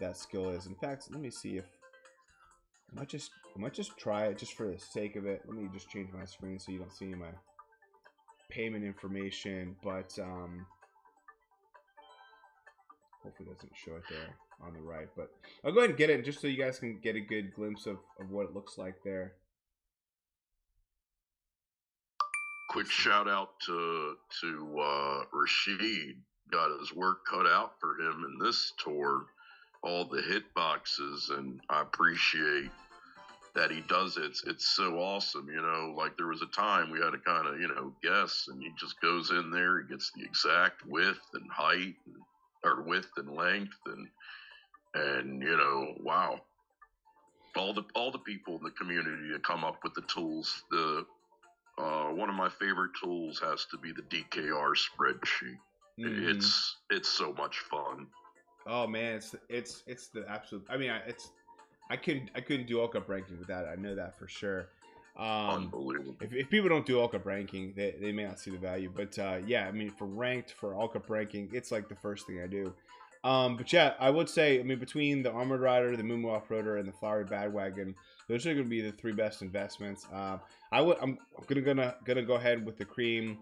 that skill is. In fact, let me see if I might just try it just for the sake of it. Let me just change my screen so you don't see my payment information, but hopefully it doesn't show it there on the right. But I'll go ahead and get it just so you guys can get a good glimpse of what it looks like there. Quick shout out to Rashid. Got his work cut out for him in this tour. All the hit boxes, and I appreciate that he does it. It's so awesome, you know. Like there was a time we had to kind of, guess, and he just goes in there, he gets the exact width and height, or width and length, and wow. All the people in the community to come up with the tools. One of my favorite tools has to be the DKR spreadsheet. Mm-hmm. It's so much fun. Oh man, it's the absolute. I mean, I couldn't do All Cup ranking with that. I know that for sure. Unbelievable. If people don't do All Cup ranking, they may not see the value. But yeah, I mean, for All Cup ranking, it's like the first thing I do. But yeah, I would say, I mean, between the Armored Rider, the Moo Off-Roader, and the Flowery Badwagon, those are going to be the 3 best investments. I'm gonna go ahead with the Cream.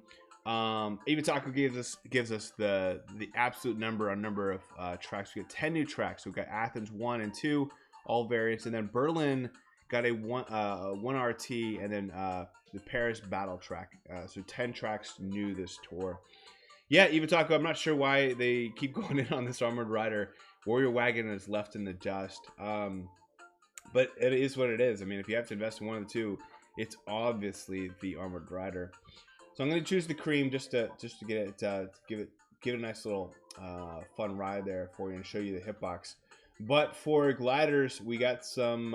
Even Taco gives us the absolute number of tracks. We got 10 new tracks. So we got Athens 1 and 2, all variants, and then Berlin got a one RT, and then the Paris battle track. So 10 tracks new this tour. Yeah, even Taco, I'm not sure why they keep going in on this armored rider. Warrior Wagon is left in the dust. But it is what it is. I mean, if you have to invest in one of the two, it's obviously the armored rider. So I'm going to choose the cream just to get it give it a nice little fun ride there for you and show you the hitbox. But for gliders, we got some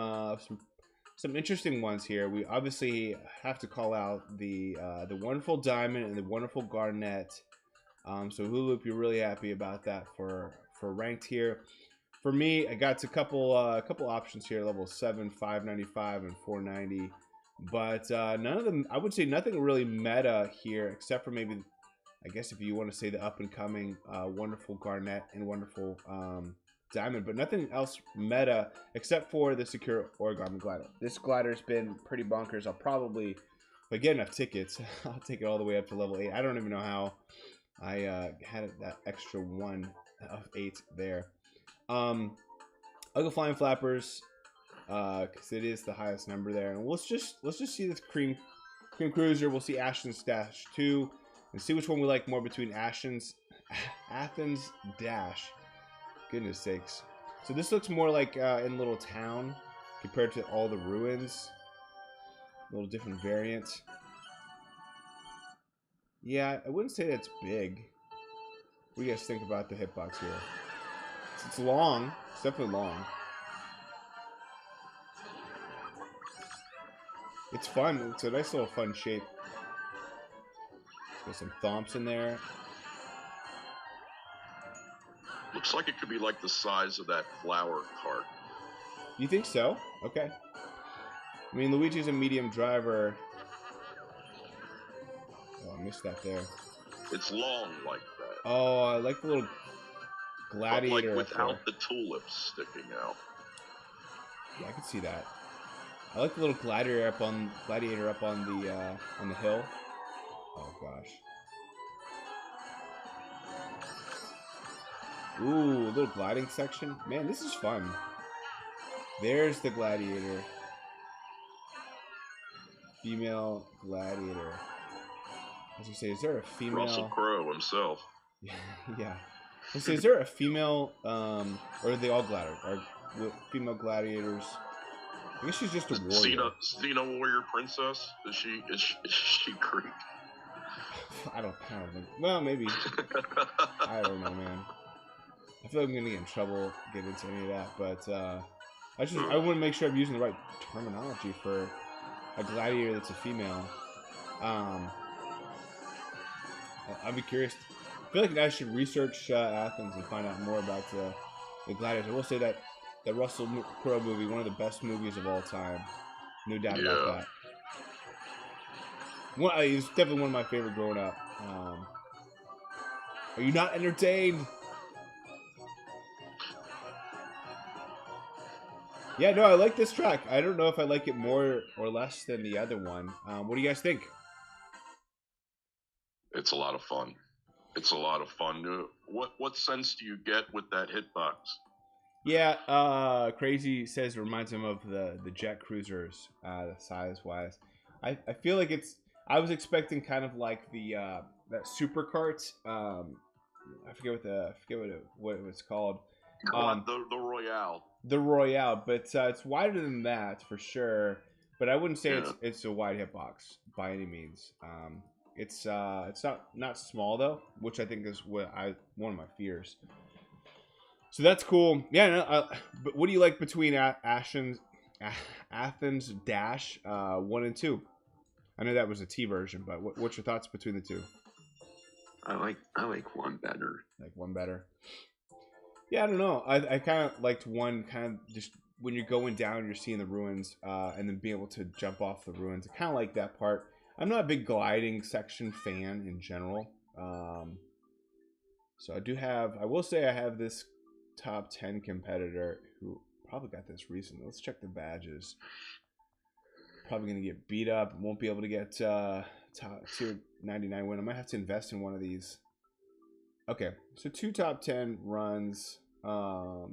interesting ones here. We obviously have to call out the wonderful diamond and the wonderful garnet. So Hulup, you're really happy about that for ranked here. For me, I got a couple options here, level 7, 595, and 490. But none of them, I would say nothing really meta here, except for maybe, I guess if you want to say the up-and-coming wonderful garnet and wonderful diamond. But nothing else meta, except for the secure origami glider. This glider's been pretty bonkers. I'll probably, if I get enough tickets, I'll take it all the way up to level 8. I don't even know how I had that extra 1 of 8 there. I'll go Flying Flappers, because it is the highest number there. And let's just see this cream cruiser. We'll see Athens Dash 2 and see which one we like more between Athens Dash. Goodness sakes. So this looks more like in Little Town compared to all the ruins. A little different variant. Yeah, I wouldn't say that's big. What do you guys think about the hitbox here? It's long. It's definitely long. It's fun. It's a nice little fun shape. There's some thumps in there. Looks like it could be like the size of that flower cart. You think so? Okay. I mean, Luigi's a medium driver. Oh, I missed that there. It's long like that. Oh, I like the little gladiator. But like without the tulips sticking out. Yeah, I can see that. I like the little gladiator up on the hill. Oh gosh. Ooh, a little gliding section. Man, this is fun. There's the gladiator. Female gladiator. As you say, is there a female? Russell Crowe himself. Yeah. Let's say, is there a female, or are they all gladiators? Are female gladiators? I guess she's just a warrior. Xena warrior princess? Is she Greek? I don't think. Well, maybe. I don't know, man. I feel like I'm gonna get in trouble getting into any of that, but I want to make sure I'm using the right terminology for a gladiator that's a female. I'd be curious. I feel like I should research Athens and find out more about the gladiators. I will say that the Russell Crowe movie, one of the best movies of all time, no doubt about that. It's definitely one of my favorite growing up. Are you not entertained? Yeah, no, I like this track. I don't know if I like it more or less than the other one. What do you guys think? It's a lot of fun. It's a lot of fun. What sense do you get with that hitbox? Yeah, Crazy says it reminds him of the jet cruisers, size wise. I feel like I was expecting kind of like the that super cart. I forget what it was called. The Royale. The Royale, but it's wider than that for sure. But I wouldn't say it's a wide hitbox by any means. It's not small though, which I think is one of my fears. So that's cool. Yeah. No, but what do you like between Athens Dash 1 and 2? I know that was a T version, but what's your thoughts between the two? I like one better. Like one better. Yeah, I don't know. I kind of liked one, kind of just when you're going down, you're seeing the ruins, and then being able to jump off the ruins. I kind of like that part. I'm not a big gliding section fan in general. So I will say I have this top 10 competitor who probably got this recently. Let's check the badges. Probably going to get beat up. Won't be able to get top tier 99 win. I might have to invest in one of these. Okay, so 2 top 10 runs,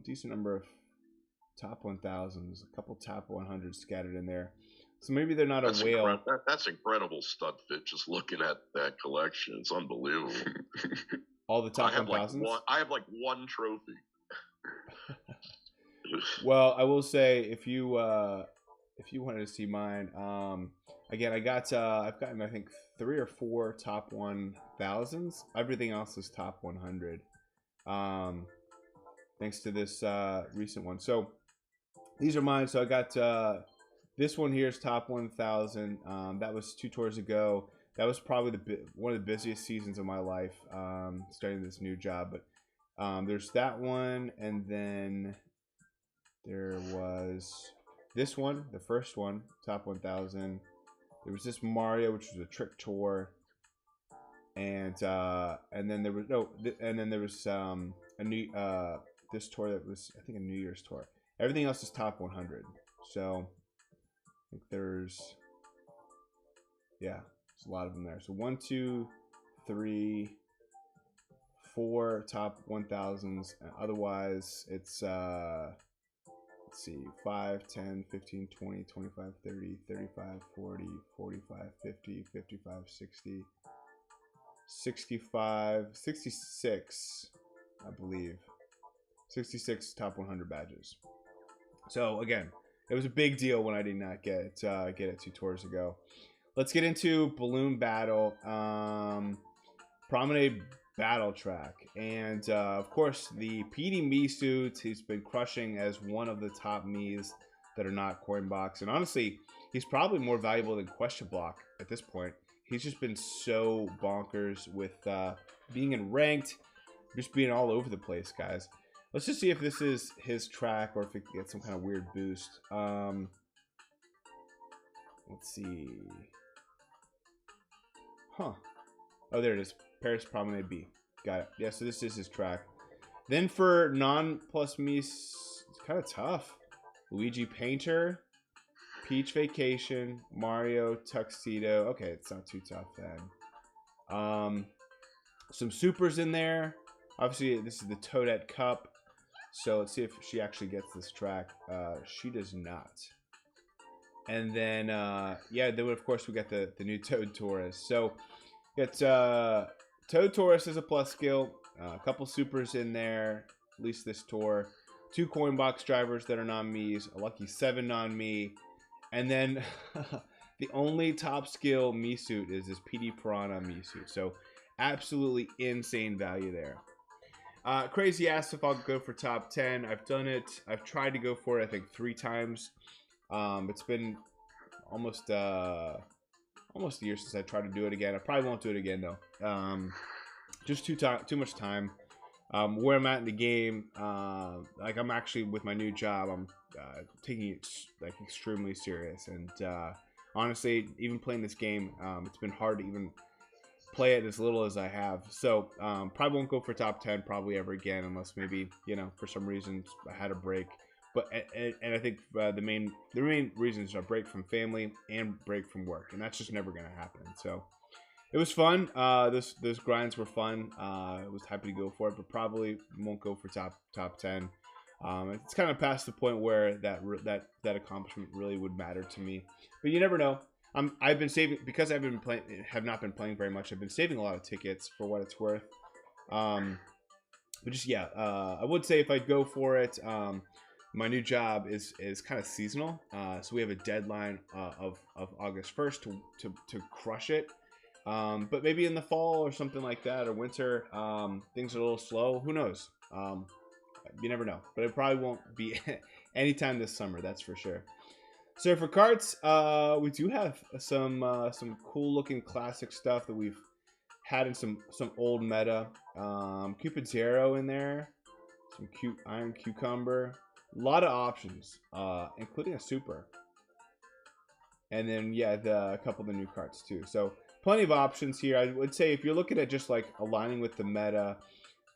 decent number of top 1000s, a couple top 100s scattered in there. So maybe they're not a whale. That's incredible, Studfit. Just looking at that collection, it's unbelievable. All the top 1000s? I have like one trophy. Well, I will say if you wanted to see mine, again, I've gotten I think 3 or 4 top 1000s. Everything else is top 100. Thanks to this recent one. So these are mine. So I got this one here is top 1000. That was 2 tours ago. That was probably one of the busiest seasons of my life, starting this new job. But there's that one, and then there was this one, the first one, top 1000. There was this Mario, which was a trick tour, and then there was a new this tour that was, I think, a New Year's tour. Everything else is top 100. So I think there's a lot of them there. So 1, 2, 3, 4 top 1000s. Otherwise, it's let's see, 5, 10, 15, 20, 25, 30, 35, 40, 45, 50, 55, 60, 65, 66, I believe. 66 top 100 badges. So again, it was a big deal when I did not get it 2 tours ago. Let's get into Balloon Battle, Promenade Battle Track, and of course the PD Mii suits. He's been crushing as one of the top Miis that are not coin box, and honestly, he's probably more valuable than Question Block at this point. He's just been so bonkers with being in ranked, just being all over the place, guys. Let's just see if this is his track or if it gets some kind of weird boost. Let's see. Huh. Oh, there it is. Paris Promenade B. Got it. Yeah, so this is his track. Then for non-plus me, it's kind of tough. Luigi Painter, Peach Vacation, Mario Tuxedo. Okay, it's not too tough then. Some supers in there. Obviously, this is the Toadette Cup. So let's see if she actually gets this track. She does not. And then, then of course we got the new Toad Taurus. So it's Toad Taurus is a plus skill. A couple supers in there, at least this tour. 2 coin box drivers that are non-Miis. A lucky 7 non-Mii. And then the only top skill Mii suit is this PD Piranha Mii suit. So absolutely insane value there. Crazy asked if I'll go for top 10. I've done it. I've tried to go for it, I think, 3 times. It's been almost a year since I tried to do it again. I probably won't do it again though. Just too much time. Where I'm at in the game, like I'm actually with my new job, I'm taking it like extremely serious. And honestly, even playing this game, it's been hard to even play it as little as I have. So probably won't go for top 10 probably ever again, unless maybe, you know, for some reason I had a break. But and I think the main reasons are break from family and break from work, and that's just never going to happen. So it was fun. Those grinds were fun. I was happy to go for it, but probably won't go for top 10. It's kind of past the point where that accomplishment really would matter to me. But you never know. I've been saving, because have not been playing very much. I've been saving a lot of tickets for what it's worth. But just I would say if I go for it. My new job is kind of seasonal, so we have a deadline of August 1st to crush it. But maybe in the fall or something like that, or winter, things are a little slow. Who knows? You never know. But it probably won't be anytime this summer, that's for sure. So for carts, we do have some cool looking classic stuff that we've had in some old meta. Cupid Zero in there, some cute Iron Cucumber. A lot of options, including a super. And then, a couple of the new carts too. So plenty of options here. I would say if you're looking at just like aligning with the meta,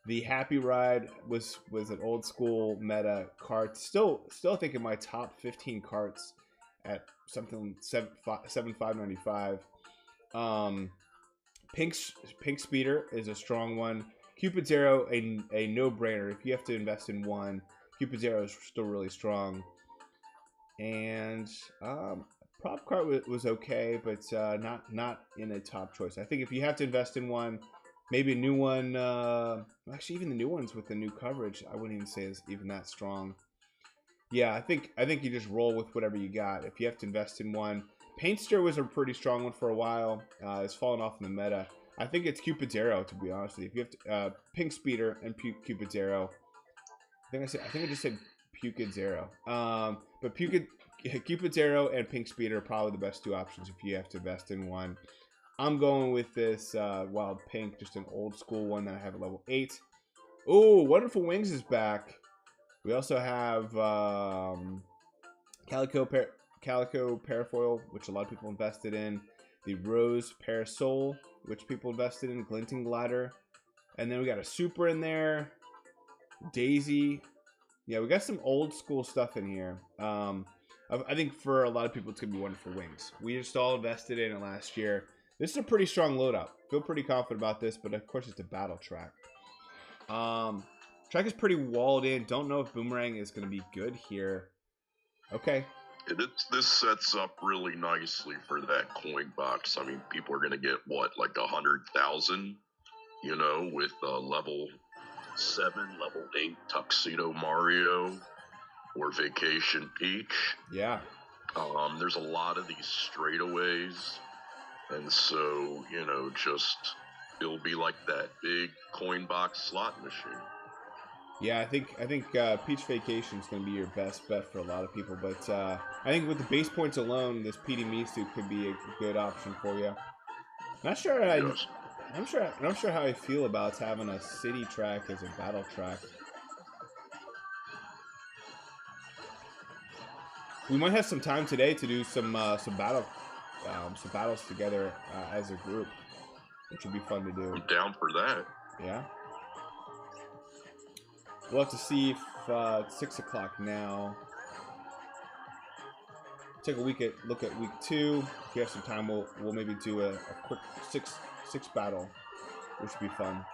the Happy Ride was an old school meta cart. Still I think in my top 15 carts at something $7,595. Pink Speeder is a strong one. Cupid's Arrow, a no-brainer. If you have to invest in one, Cupid's Arrow is still really strong. And Prop Kart was okay, but not in a top choice. I think if you have to invest in one, maybe a new one. Actually, even the new ones with the new coverage, I wouldn't even say is even that strong. Yeah, I think you just roll with whatever you got. If you have to invest in one, Paintster was a pretty strong one for a while. It's fallen off in the meta. I think it's Cupid's Arrow, to be honest with you. If you have to, Pink Speeder and Cupid's Arrow. I think I just said Cupid's Arrow. But Cupid's Arrow and Pink Speeder are probably the best two options if you have to invest in one. I'm going with this Wild Pink, just an old school one that I have at level 8. Oh, Wonderful Wings is back. We also have Calico Parafoil, which a lot of people invested in. The Rose Parasol, which people invested in. Glinting Glider. And then we got a Super in there. Daisy. Yeah, we got some old school stuff in here. I think for a lot of people, it's going to be Wonderful Wings. We just all invested in it last year. This is a pretty strong loadout. Feel pretty confident about this, but of course it's a battle track. Track is pretty walled in. Don't know if Boomerang is going to be good here. Okay. This sets up really nicely for that coin box. I mean, people are going to get, what, like 100,000, you know, with level 7, level 8 Tuxedo Mario or Vacation Peach. Yeah. There's a lot of these straightaways. And so, you know, just it'll be like that big coin box slot machine. Yeah, I think Peach Vacation is going to be your best bet for a lot of people. But I think with the base points alone, this PD Misu could be a good option for you. Not sure. Yes. I'm not sure how I feel about having a city track as a battle track. We might have some time today to do some battles together as a group, which would be fun to do. I'm down for that. Yeah. We'll have to see if it's 6 o'clock now. Take a look at week 2. If we have some time, we'll maybe do a quick six battle, which would be fun.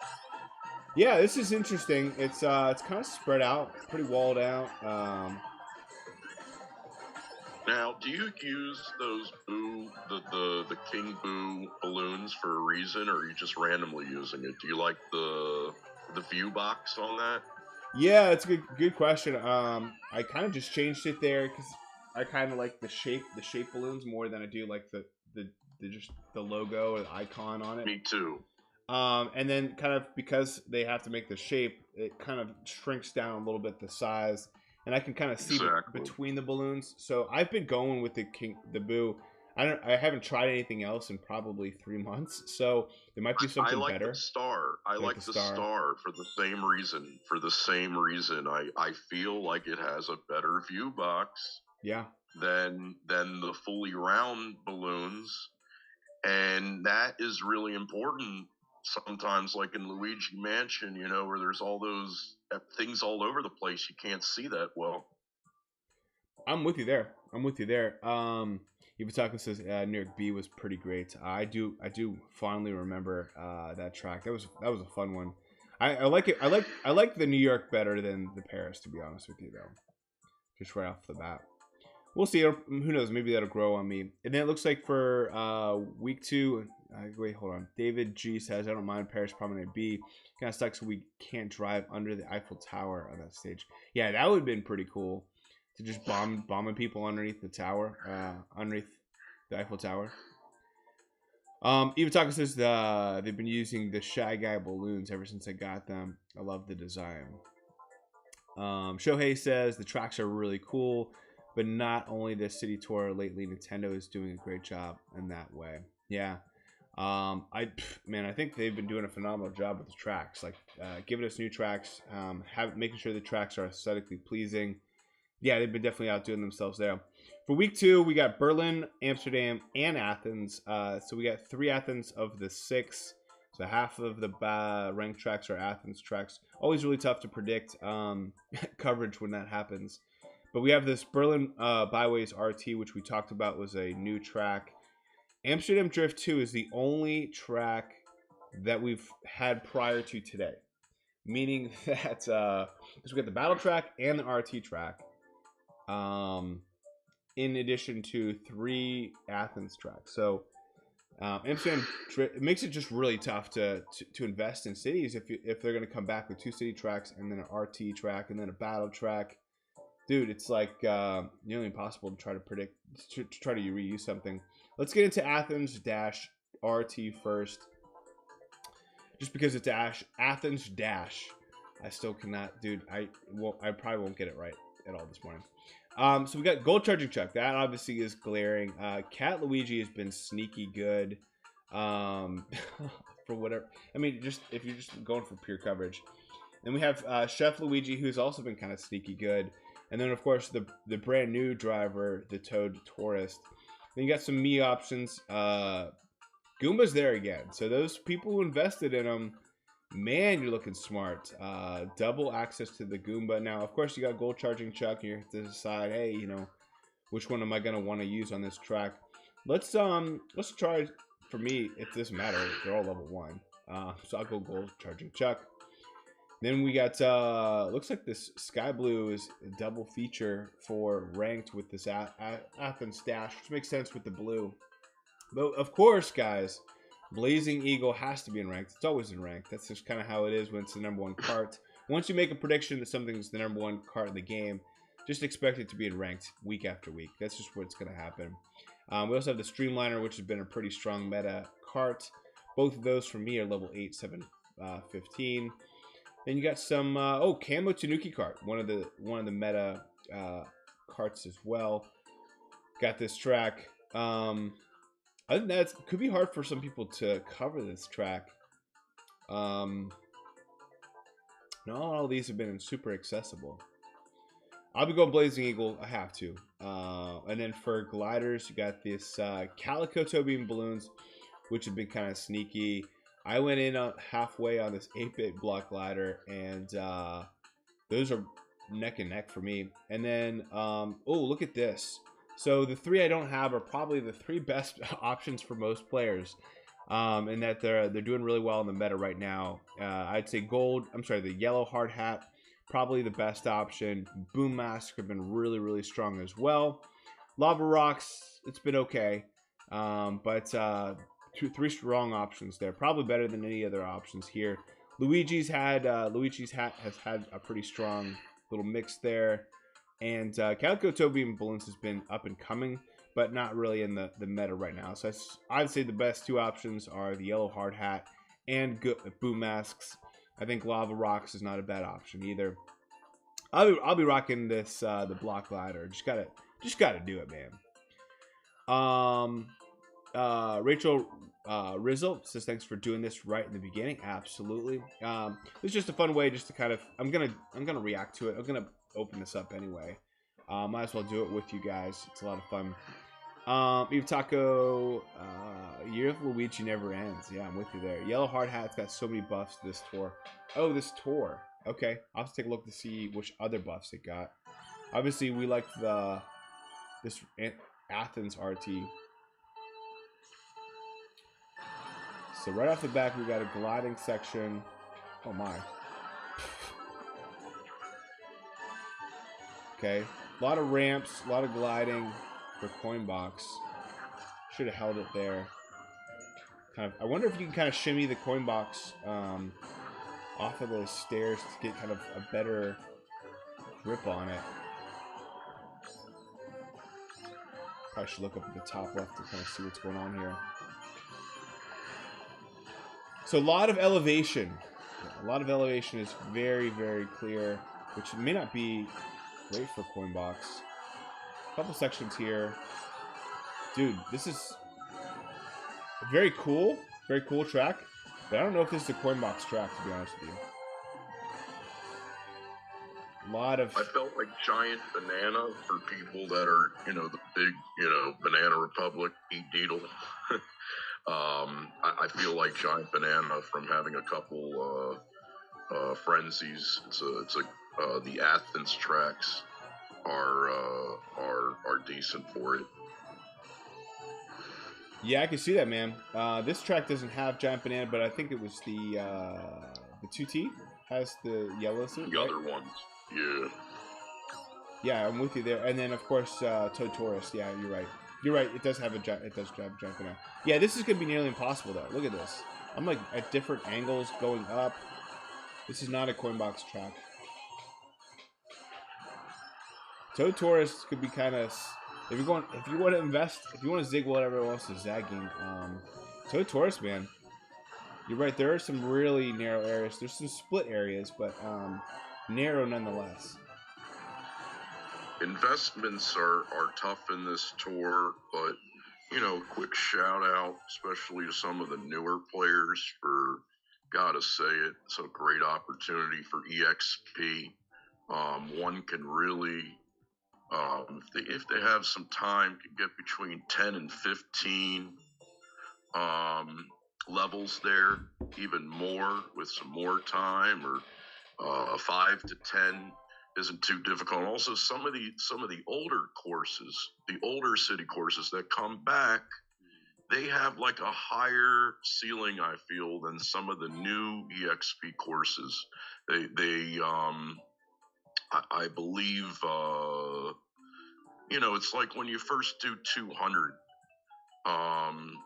Yeah, this is interesting. It's kind of spread out, pretty walled out. Now, do you use those the King Boo balloons for a reason, or are you just randomly using it? Do you like the view box on that? Yeah, it's a good question. I kind of just changed it there because I kind of like the shape balloons more than I do like the just the logo or the icon on it. Me too. And then kind of because they have to make the shape, it kind of shrinks down a little bit the size, and I can kind of see between the balloons. So I've been going with the Boo. I haven't tried anything else in probably 3 months, so there might be something better. I like the star. I like the star for the same reason. For the same reason, I feel like it has a better view box. Yeah. Than the fully round balloons, and that is really important. Sometimes, like in Luigi Mansion, you know, where there's all those things all over the place, you can't see that well. I'm with you there. Iwataka says New York B was pretty great. I do fondly remember that track. That was a fun one. I like it. I like the New York better than the Paris, to be honest with you, though. Just right off the bat. We'll see. Who knows? Maybe that'll grow on me. And then it looks like for week 2. Wait, hold on. David G says, I don't mind Paris Promenade B. Kind of sucks we can't drive under the Eiffel Tower on that stage. Yeah, that would have been pretty cool. To just bombing people underneath the tower, underneath the Eiffel Tower. Iwataka says they've been using the Shy Guy balloons ever since I got them. I love the design. Shohei says the tracks are really cool, but not only the city tour lately, Nintendo is doing a great job in that way. Yeah. I think they've been doing a phenomenal job with the tracks, like giving us new tracks, making sure the tracks are aesthetically pleasing. Yeah, they've been definitely outdoing themselves there. For week 2, we got Berlin, Amsterdam, and Athens. So we got 3 Athens of the 6. So half of the ranked tracks are Athens tracks. Always really tough to predict coverage when that happens. But we have this Berlin Byways RT, which we talked about was a new track. Amsterdam Drift 2 is the only track that we've had prior to today. Meaning that we got the battle track and the RT track. In addition to 3 Athens tracks. So Amsterdam it makes it just really tough to invest in cities if they're going to come back with 2 city tracks and then an RT track and then a battle track. Dude, it's like nearly impossible to try to predict, to try to reuse something. Let's get into Athens Dash RT first. Just because it's Athens Dash, I still cannot, dude. I probably won't get it right at all this morning. So we got Gold Charging Chuck. That obviously is glaring. Cat Luigi has been sneaky good. For whatever. I mean, just if you're just going for pure coverage. Then we have Chef Luigi, who's also been kind of sneaky good. And then, of course, the brand new driver, the Toad Tourist. Then you got some Mii options. Goomba's there again. So those people who invested in them, man, you're looking smart. Double access to the Goomba. Now, of course, you got Gold Charging Chuck. You have to decide, hey, you know, which one am I going to want to use on this track? Let's try, for me, it doesn't matter. They're all level 1. So I'll go Gold Charging Chuck. Then we got, looks like this Sky Blue is a double feature for ranked with this Athens Dash, which makes sense with the blue. But, of course, guys, Blazing Eagle has to be in ranked. It's always in ranked. That's just kind of how it is when it's the number 1 cart. Once you make a prediction that something's the number 1 cart in the game, just expect it to be in ranked week after week. That's just what's going to happen. We also have the Streamliner, which has been a pretty strong meta cart. Both of those for me are level 8, 7, 15. Then you got some Camo Tanuki cart, one of the meta carts as well. Got this track. I think that could be hard for some people to cover this track. Not all these have been super accessible. I'll be going Blazing Eagle. I have to. And then for gliders, you got this Calico Toe Beam balloons, which have been kind of sneaky. I went in halfway on this 8-bit block glider, and those are neck and neck for me. And then, look at this. So the 3 I don't have are probably the 3 best options for most players, in that they're doing really well in the meta right now. I'd say the yellow hard hat, probably the best option. Boom Mask have been really, really strong as well. Lava Rocks, it's been okay, but 3 strong options there. Probably better than any other options here. Luigi's hat has had a pretty strong little mix there. And Calico Toe Beam Balloons has been up and coming, but not really in the meta right now. So I'd say the best 2 options are the yellow hard hat and Boom Masks. I think Lava Rocks is not a bad option either. I'll be rocking this the block glider. Just gotta do it, man. Rachel Rizzo says thanks for doing this right in the beginning. Absolutely. It's just a fun way just to kind of I'm gonna react to it. I'm gonna open this up anyway. Might as well do it with you guys. It's a lot of fun. Eve Taco, Year of Luigi never ends. Yeah, I'm with you there. Yellow Hard Hat's got so many buffs this tour. Oh, this tour. Okay, I'll have to take a look to see which other buffs it got. Obviously, we like this Athens RT. So right off the back, we got a gliding section. Oh my. Okay, a lot of ramps, a lot of gliding for coin box. Should have held it there. I wonder if you can kind of shimmy the coin box off of those stairs to get kind of a better grip on it. Probably should look up at the top left to kind of see what's going on here. So a lot of elevation. A lot of elevation is very, very clear, which may not be great for coin box. A couple sections here. Dude, this is very cool track, but I don't know if this is a coin box track, to be honest with you. I felt like Giant Banana for people that are, the big, Banana Republic, Eat Deedle. I feel like Giant Banana from having a couple frenzies. The Athens tracks are decent for it. Yeah, I can see that, man. This track doesn't have Giant Banana, but I think it was the 2T has the yellow suit, The right? other ones, yeah. Yeah, I'm with you there. And then of course Toad Taurus. Yeah, you're right. You're right. It does have a it does have a Giant Banana. Yeah, this is gonna be nearly impossible though. Look at this. I'm like at different angles going up. This is not a coin box track. Toad Taurus could be kind of if you want to invest, if you want to zig while everyone else is zagging. Toad Taurus, man, you're right. There are some really narrow areas. There's some split areas, but narrow nonetheless. Investments are tough in this tour, but you know, quick shout out, especially to some of the newer players for gotta say it. It's a great opportunity for EXP. One can really, if they have some time, can get between 10 and 15 levels there, even more with some more time, or 5 to 10 isn't too difficult. Also, some of the older courses, the older city courses that come back, they have like a higher ceiling, I feel, than some of the new EXP courses. I believe, you know, it's like when you first do 200, and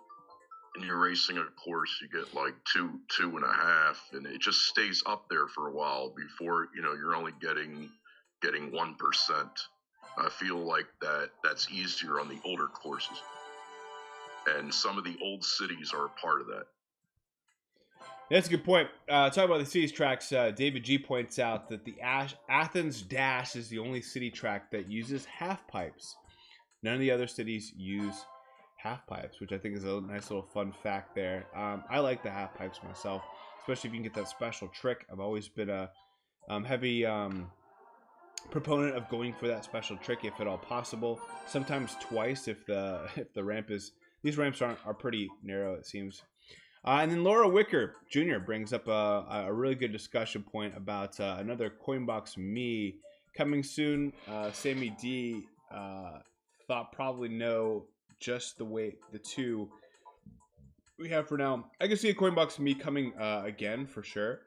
you're racing a course, you get like 2.5, and it just stays up there for a while before, you know, you're only getting 1%. I feel like that's easier on the older courses, and some of the old cities are a part of that. That's a good point. Talking about the cities tracks, David G points out that the Athens Dash is the only city track that uses half pipes. None of the other cities use half pipes, which I think is a nice little fun fact there. I like the half pipes myself, especially if you can get that special trick. I've always been a heavy proponent of going for that special trick if at all possible. Sometimes twice if the ramp is, these ramps are pretty narrow, it seems. And then Laura Wicker Jr. brings up a really good discussion point about another Coinbox Me coming soon. Sammy D thought probably no, just the way the two we have for now. I can see a Coinbox Me coming again for sure,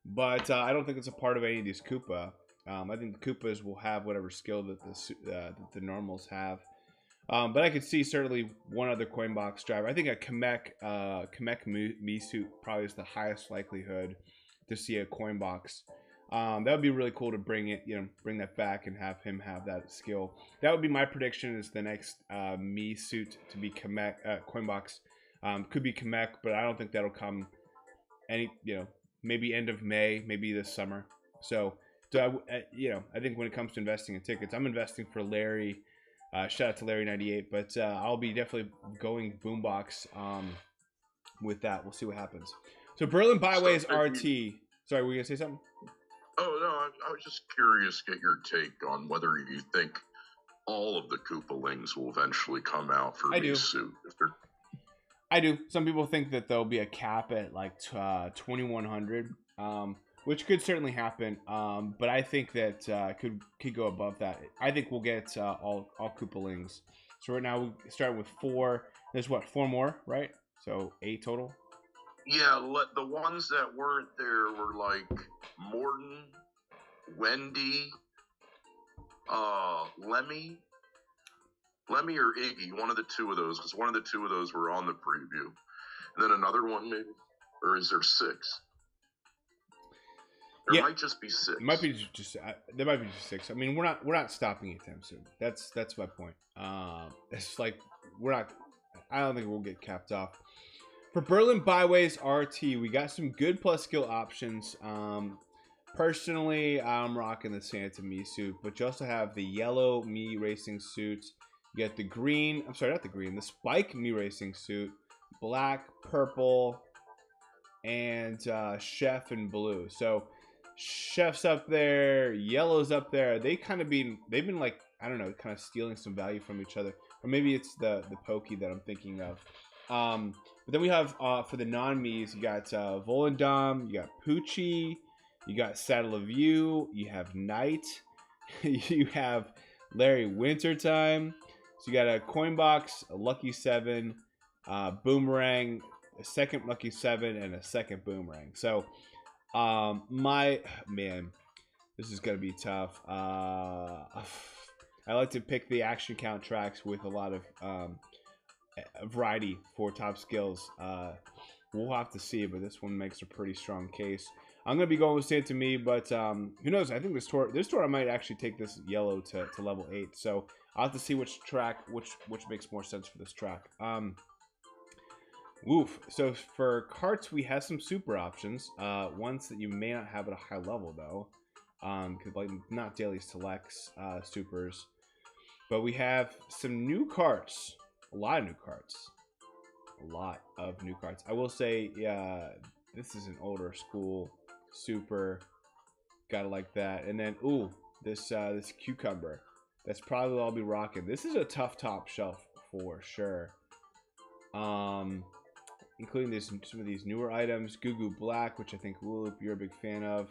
but I don't think it's a part of any of these Koopa. I think the Koopas will have whatever skill that the normals have. But I could see certainly one other coin box driver. I think a Kamek Me suit probably is the highest likelihood to see a coin box. That would be really cool to bring that back and have him have that skill. That would be my prediction. Is the next Me suit to be Kamek coin box. Could be Kamek, but I don't think that'll come maybe end of May, maybe this summer. So I think when it comes to investing in tickets, I'm investing for Larry. Shout out to Larry98, but I'll be definitely going boombox with that. We'll see what happens. So Berlin Byways RT. Sorry, were you gonna say something? Oh no, I was just curious to get your take on whether you think all of the Koopalings will eventually come out for Me suit. I do. Some people think that there'll be a cap at like 2,100. Which could certainly happen, but I think that could go above that. I think we'll get all Koopalings. So right now we start with 4. There's 4 more, right? So 8 total. Yeah, the ones that weren't there were like Morton, Wendy, Lemmy or Iggy. One of the two of those, because one of the two of those were on the preview, and then another one maybe, or is there 6? There might just be 6. It might be just there might be just 6. I mean, we're not stopping anytime soon. That's my point. It's like I don't think we'll get capped off. For Berlin Byways RT, we got some good plus skill options. Personally, I'm rocking the Santa Me suit, but you also have the yellow Me racing suits. You got the green. I'm sorry, not the green. The Spike Me racing suit, black, purple, and Chef in blue. So Chef's up there, Yellow's up there. They've been like, I don't know, kind of stealing some value from each other, or maybe it's the Pokey that I'm thinking of. But then we have for the non-Me's, you got Volendam, you got Poochie, you got Saddle of You, you have Knight, you have Larry Wintertime. So you got a Coinbox, a Lucky 7, boomerang, a second lucky 7, and a second boomerang. So, man, this is gonna be tough. I like to pick the action count tracks with a lot of variety for top skills. We'll have to see, but this one makes a pretty strong case. I'm gonna be going with Santa Me, but who knows? I think this tour I might actually take this yellow to level 8. So I'll have to see which makes more sense for this track. Woof. So for carts, we have some super options. Ones that you may not have at a high level though, because like not daily selects supers. But we have some new carts. A lot of new carts. A lot of new carts. I will say, yeah, this is an older school super. Gotta like that. And then, ooh, this cucumber. That's probably what I'll be rocking. This is a tough top shelf for sure. Including some of these newer items. Goo Goo Black, which I think, Whoop, you're a big fan of.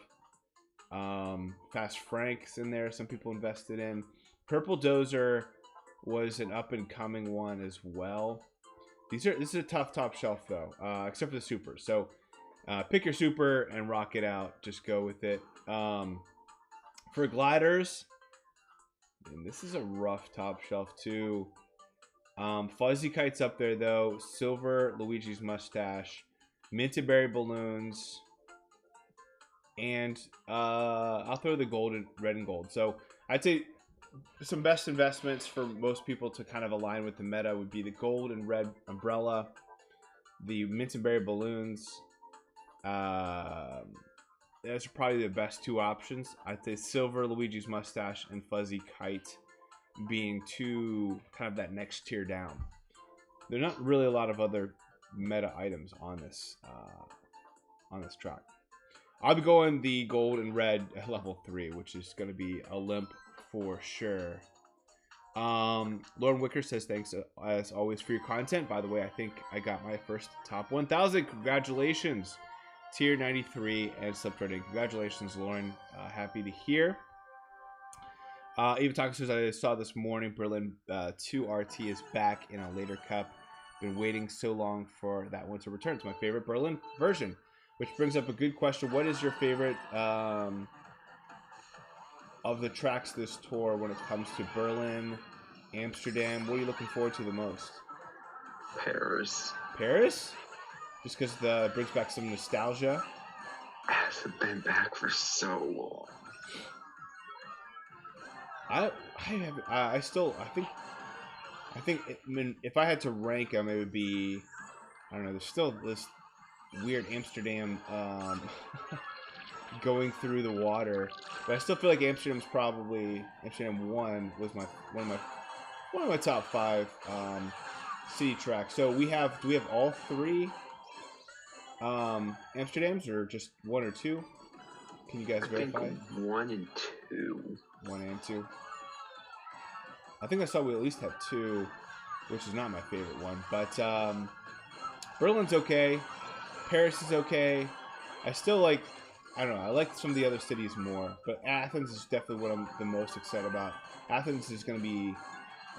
Fast Frank's in there. Some people invested in. Purple Dozer was an up-and-coming one as well. This is a tough top shelf, though, except for the super. So, pick your super and rock it out. Just go with it. For gliders, and this is a rough top shelf, too. Fuzzy Kite's up there, though. Silver Luigi's Mustache. Minted Berry Balloons. And I'll throw the red and gold. So, I'd say some best investments for most people to kind of align with the meta would be the gold and red umbrella, the mint and berry balloons. Those are probably the best two options. I'd say silver Luigi's Mustache and Fuzzy Kite being two kind of that next tier down. There are not really a lot of other meta items on this track. I'll be going the gold and red at level 3, which is going to be a limp for sure. Lauren Wicker says, thanks as always for your content. By the way, I think I got my first top 1,000. Congratulations. Tier 93 and subtrending. Congratulations, Lauren. Happy to hear. Eva Taco says, I saw this morning Berlin 2 RT is back in a later cup. Been waiting so long for that one to return. It's my favorite Berlin version. Which brings up a good question. What is your favorite of the tracks this tour when it comes to Berlin, Amsterdam? What are you looking forward to the most? Paris. Paris? Just because it brings back some nostalgia? It hasn't been back for so long. I think if I had to rank them, it would be, I don't know, there's still this weird Amsterdam going through the water, but I still feel like Amsterdam 1 was one of my top 5 city tracks. So do we have all 3 Amsterdams or just 1 or 2? Can you guys verify? I think 1 and 2. 1 and 2. I think I saw we at least have 2, which is not my favorite one, but Berlin's okay. Paris is okay. I still like, I don't know, I like some of the other cities more, but Athens is definitely what I'm the most excited about. Athens is going to be,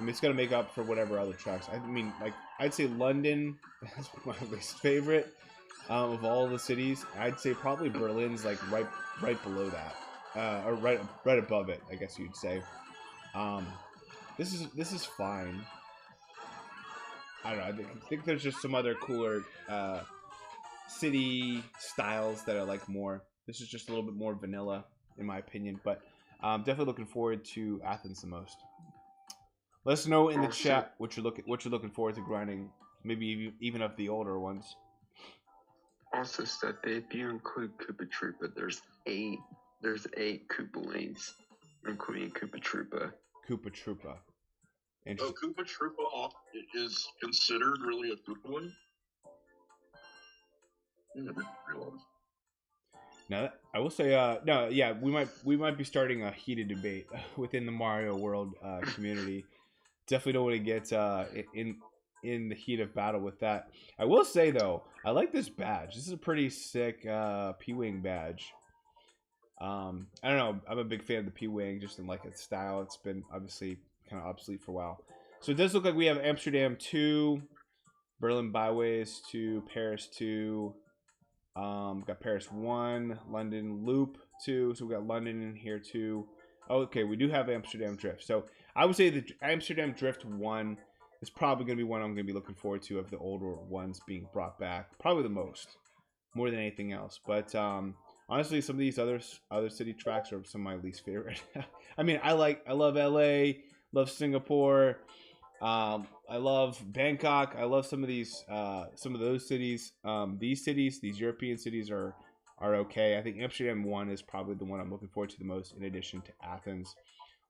it's going to make up for whatever other tracks. I mean, like, I'd say London is my least favorite of all the cities. I'd say probably Berlin's like right below that, or right above it, I guess you'd say. This is fine. I don't know. I think there's just some other cooler city styles that I like more. This is just a little bit more vanilla, in my opinion, but I'm definitely looking forward to Athens the most. Let us know in the chat what you're looking forward to grinding. Maybe even of the older ones. Also, said that if you include Koopa Troopa, there's 8 Koopa lanes, including Koopa Troopa. Koopa Troopa. Oh, Koopa Troopa is considered really a Koopa lane? I never realized. Now, I will say, no, yeah, we might be starting a heated debate within the Mario World community. Definitely don't want to get in the heat of battle with that. I will say though, I like this badge. This is a pretty sick P-Wing badge. I don't know. I'm a big fan of the P-Wing, just in like its style. It's been obviously kind of obsolete for a while. So it does look like we have Amsterdam 2, Berlin Byways to Paris 2. Got Paris 1, London Loop 2. So we got London in here too. Oh, okay, we do have Amsterdam Drift. So I would say the Amsterdam Drift 1 is probably going to be one I'm going to be looking forward to of the older ones being brought back. Probably the most, more than anything else. But honestly, some of these other city tracks are some of my least favorite. I mean, I love LA, love Singapore. I love Bangkok. I love some of those cities. These European cities are okay. I think Amsterdam 1 is probably the one I'm looking forward to the most, in addition to Athens.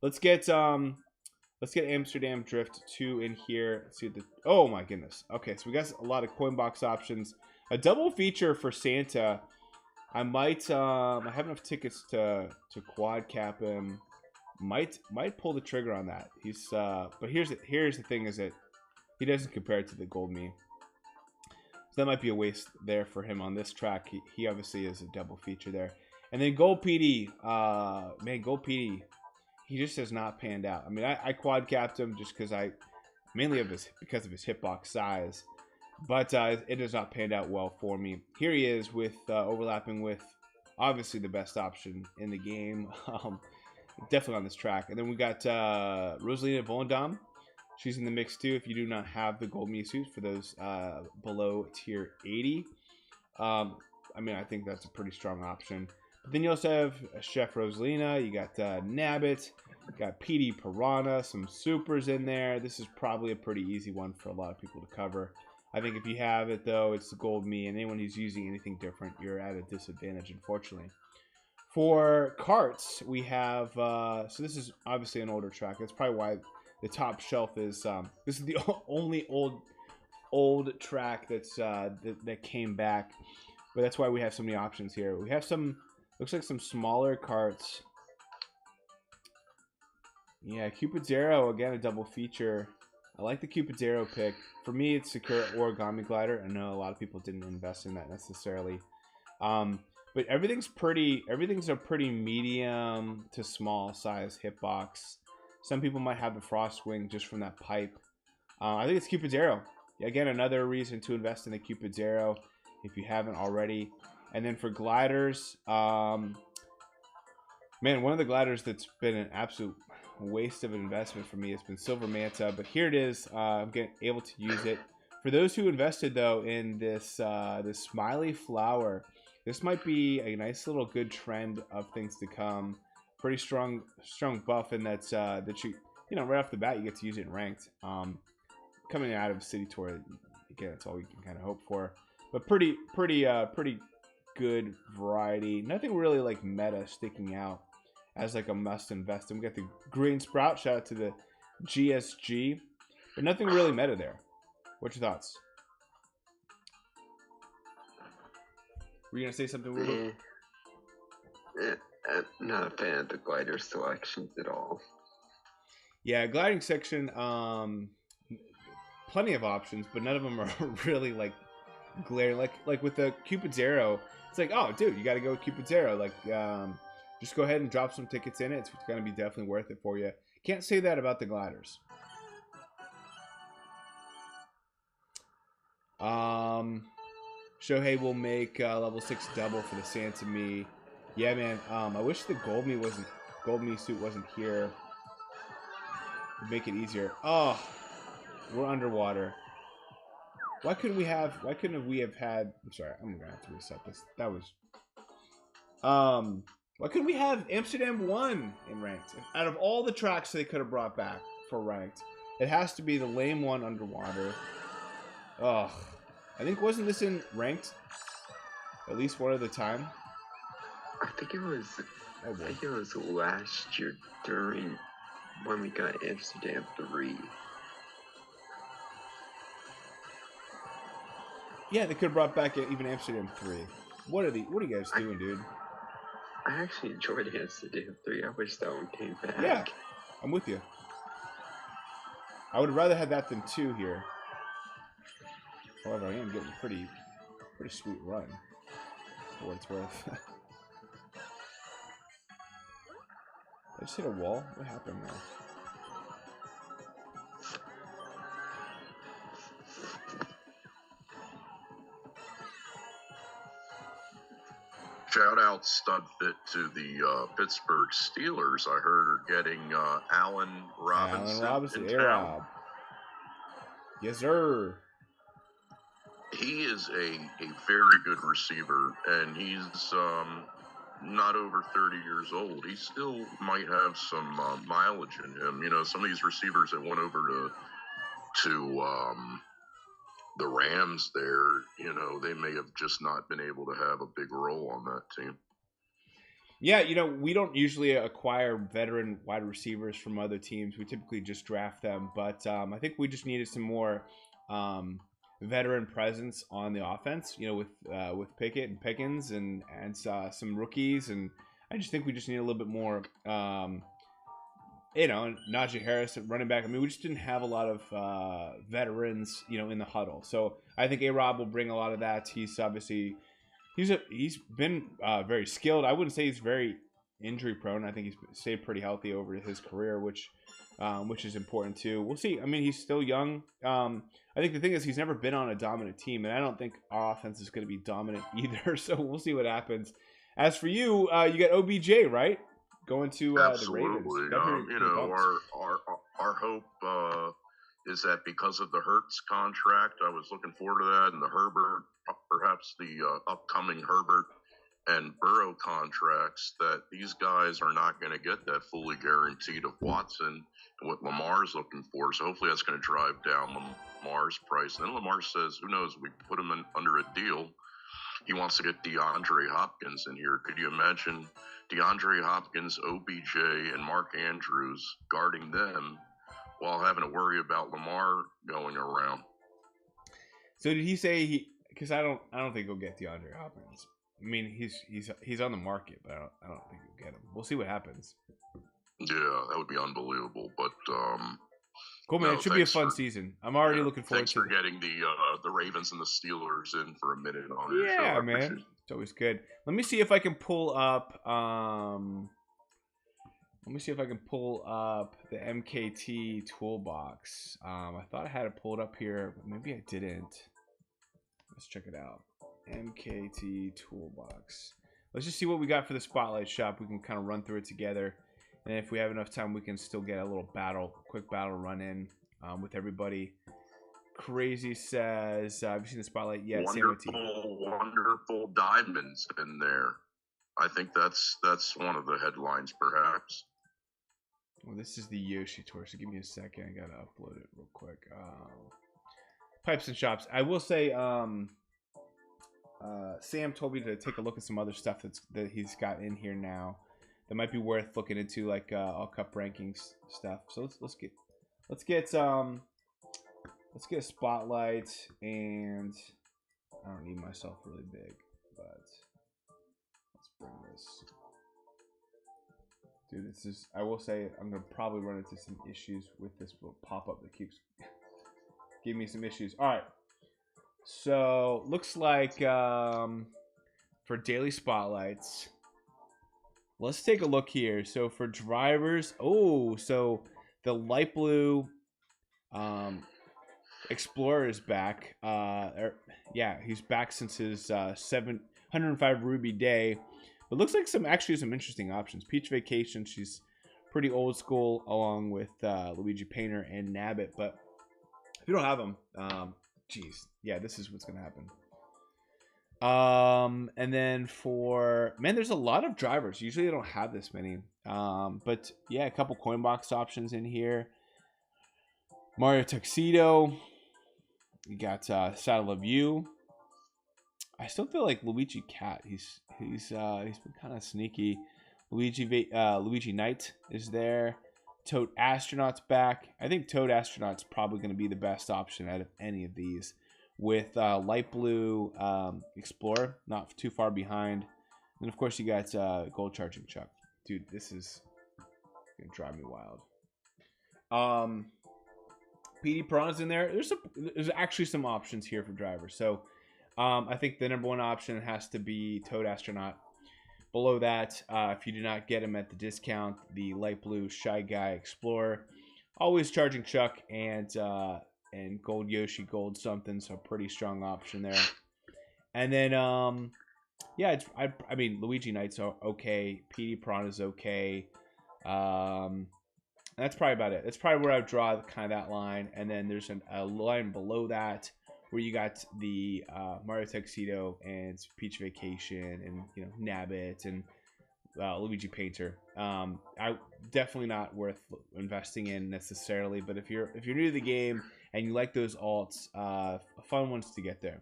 Let's get Amsterdam Drift 2 in here. Let's see the. Oh my goodness. Okay, so we got a lot of coin box options. A double feature for Santa. I might. I have enough tickets to quad cap him. Might pull the trigger on that. He's. But here's the thing: is that he doesn't compare it to the Gold Me. So that might be a waste there for him on this track. He obviously is a double feature there. And then Gold PD. Man, Gold PD. He just has not panned out. I mean, I quad capped him just because because of his hitbox size, but it has not panned out well for me. Here he is with overlapping with obviously the best option in the game, definitely on this track. And then we got Rosalina Volendam. She's in the mix too. If you do not have the Gold Me suit for those below tier 80, I mean, I think that's a pretty strong option. But then you also have Chef Rosalina, you got Nabbit, you got PD Piranha, some supers in there. This is probably a pretty easy one for a lot of people to cover. I think if you have it, though, it's the Gold Me, and anyone who's using anything different, you're at a disadvantage, unfortunately. For carts, we have, so this is obviously an older track. That's probably why the top shelf is, this is the only old track that's that came back. But that's why we have so many options here. We have some. Looks like some smaller carts. Yeah, Cupid's Arrow, again, a double feature. I like the Cupid's Arrow pick. For me, it's Sakura Origami Glider. I know a lot of people didn't invest in that necessarily. But everything's a pretty medium to small size hitbox. Some people might have the Frostwing just from that pipe. I think it's Cupid's Arrow. Again, another reason to invest in the Cupid's Arrow if you haven't already. And then for gliders, man, one of the gliders that's been an absolute waste of an investment for me has been Silver Manta. But here it is. I'm able to use it. For those who invested, though, in this Smiley Flower, this might be a nice little good trend of things to come. Pretty strong buff, and that's that you right off the bat you get to use it in ranked. Coming out of City Tour, again, that's all you can kind of hope for. But pretty good variety. Nothing really like meta sticking out as like a must invest in. We got the Green Sprout. Shout out to the GSG, but nothing really meta there. What's your thoughts? Were you gonna say something, Will? I'm not a fan of the glider selections at all. Yeah, gliding section, plenty of options, but none of them are really like glaring. Like with the Cupid's Arrow, it's like, oh, dude, you got to go with Cupid's Arrow. Like, just go ahead and drop some tickets in it. It's going to be definitely worth it for you. Can't say that about the gliders. Shohei will make level 6 double for the Santa Me. Yeah, man. I wish the Gold Me suit wasn't here. It'd make it easier. Oh, we're underwater. Why couldn't we have had? I'm sorry, I'm gonna have to reset this. That was. Why couldn't we have Amsterdam 1 in ranked? Out of all the tracks they could have brought back for ranked, it has to be the lame one underwater. Ugh. I think wasn't this in ranked? At least one at a time. I think it was. I think it was last year during when we got Amsterdam 3. Yeah, they could have brought back even Amsterdam 3. What are you guys doing, dude? I actually enjoyed Amsterdam 3. I wish that one came back. Yeah, I'm with you. I would have rather had that than 2 here. However, I am getting a pretty sweet run, for what it's worth. I just hit a wall? What happened there? loadout Studfit to the Pittsburgh Steelers, I heard, are getting Allen Robinson in town. A-Rob. Yes, sir. He is a very good receiver, and he's not over 30 years old. He still might have some mileage in him. You know, some of these receivers that went over to the Rams there, you know, they may have just not been able to have a big role on that team. Yeah, you know, we don't usually acquire veteran wide receivers from other teams. We typically just draft them. But I think we just needed some more veteran presence on the offense, you know, with Pickett and Pickens and some rookies. And I just think we just need a little bit more, you know, Najee Harris at running back. I mean, we just didn't have a lot of veterans, you know, in the huddle. So I think A-Rob will bring a lot of that. He's obviously... He's been very skilled. I wouldn't say he's very injury prone. I think he's stayed pretty healthy over his career, which is important too. We'll see. I mean, he's still young. I think the thing is he's never been on a dominant team, and I don't think our offense is going to be dominant either. So we'll see what happens. As for you, you got OBJ, right? Going to the Ravens. You know, our hope is that because of the Hurts contract, I was looking forward to that, and the Herbert, perhaps the upcoming Herbert and Burrow contracts, that these guys are not going to get that fully guaranteed of Watson and what Lamar's looking for. So hopefully that's going to drive down Lamar's price. And then Lamar says, who knows, we put him under a deal. He wants to get DeAndre Hopkins in here. Could you imagine DeAndre Hopkins, OBJ, and Mark Andrews guarding them while having to worry about Lamar going around? So did he say he? Because I don't think he'll get DeAndre Hopkins. I mean, he's on the market, but I don't think he'll get him. We'll see what happens. Yeah, that would be unbelievable. But cool, man. It should be a fun season. I'm already looking forward to. Thanks for getting the Ravens and the Steelers in for a minute on it. Yeah, man. It's always good. Let me see if I can pull up. Let me see if I can pull up the MKT Toolbox. I thought I had it pulled up here, but maybe I didn't. Let's check it out. MKT Toolbox. Let's just see what we got for the Spotlight Shop. We can kind of run through it together. And if we have enough time, we can still get a little quick battle run in with everybody. Crazy says, have you seen the Spotlight yet? Wonderful diamonds in there. I think that's one of the headlines, perhaps. Well, this is the Yoshi tour, so give me a second. I gotta upload it real quick. Pipes and shops. I will say, Sam told me to take a look at some other stuff that he's got in here now that might be worth looking into, like all cup rankings stuff. So let's get a spotlight, and I don't need myself really big, but let's bring this. Dude, this is, I will say, I'm going to probably run into some issues with this little pop-up that keeps giving me some issues. All right. So, looks like for daily spotlights, let's take a look here. So, for drivers, so the light blue Explorer is back. Yeah, he's back since his 705 Ruby day. It looks like some interesting options. Peach Vacation, she's pretty old school, along with Luigi Painter and Nabbit. But if you don't have them, geez, yeah, this is what's gonna happen. And then there's a lot of drivers. Usually they don't have this many. But yeah, a couple coin box options in here. Mario Tuxedo. You got Saddle of You. I still feel like Luigi Cat. He's been kind of sneaky. Luigi Knight is there. Toad Astronaut's back. I think Toad Astronaut's probably going to be the best option out of any of these. With light blue Explorer, not too far behind. And of course you got Gold Charging Chuck. Dude, this is gonna drive me wild. PD Piranha's in there. There's actually some options here for drivers. So I think the number one option has to be Toad Astronaut. Below that, if you do not get him at the discount, the light blue Shy Guy Explorer. Always Charging Chuck and Gold Yoshi, Gold something, so pretty strong option there. And then Yeah, I mean, Luigi Knight's okay. PD Prawn is okay. That's probably about it. That's probably where I would draw kind of that line. And then there's a line below that where you got the Mario Tuxedo and Peach Vacation and Nabbit and Luigi Painter. I definitely not worth investing in necessarily, but if you're new to the game and you like those alts, fun ones to get there.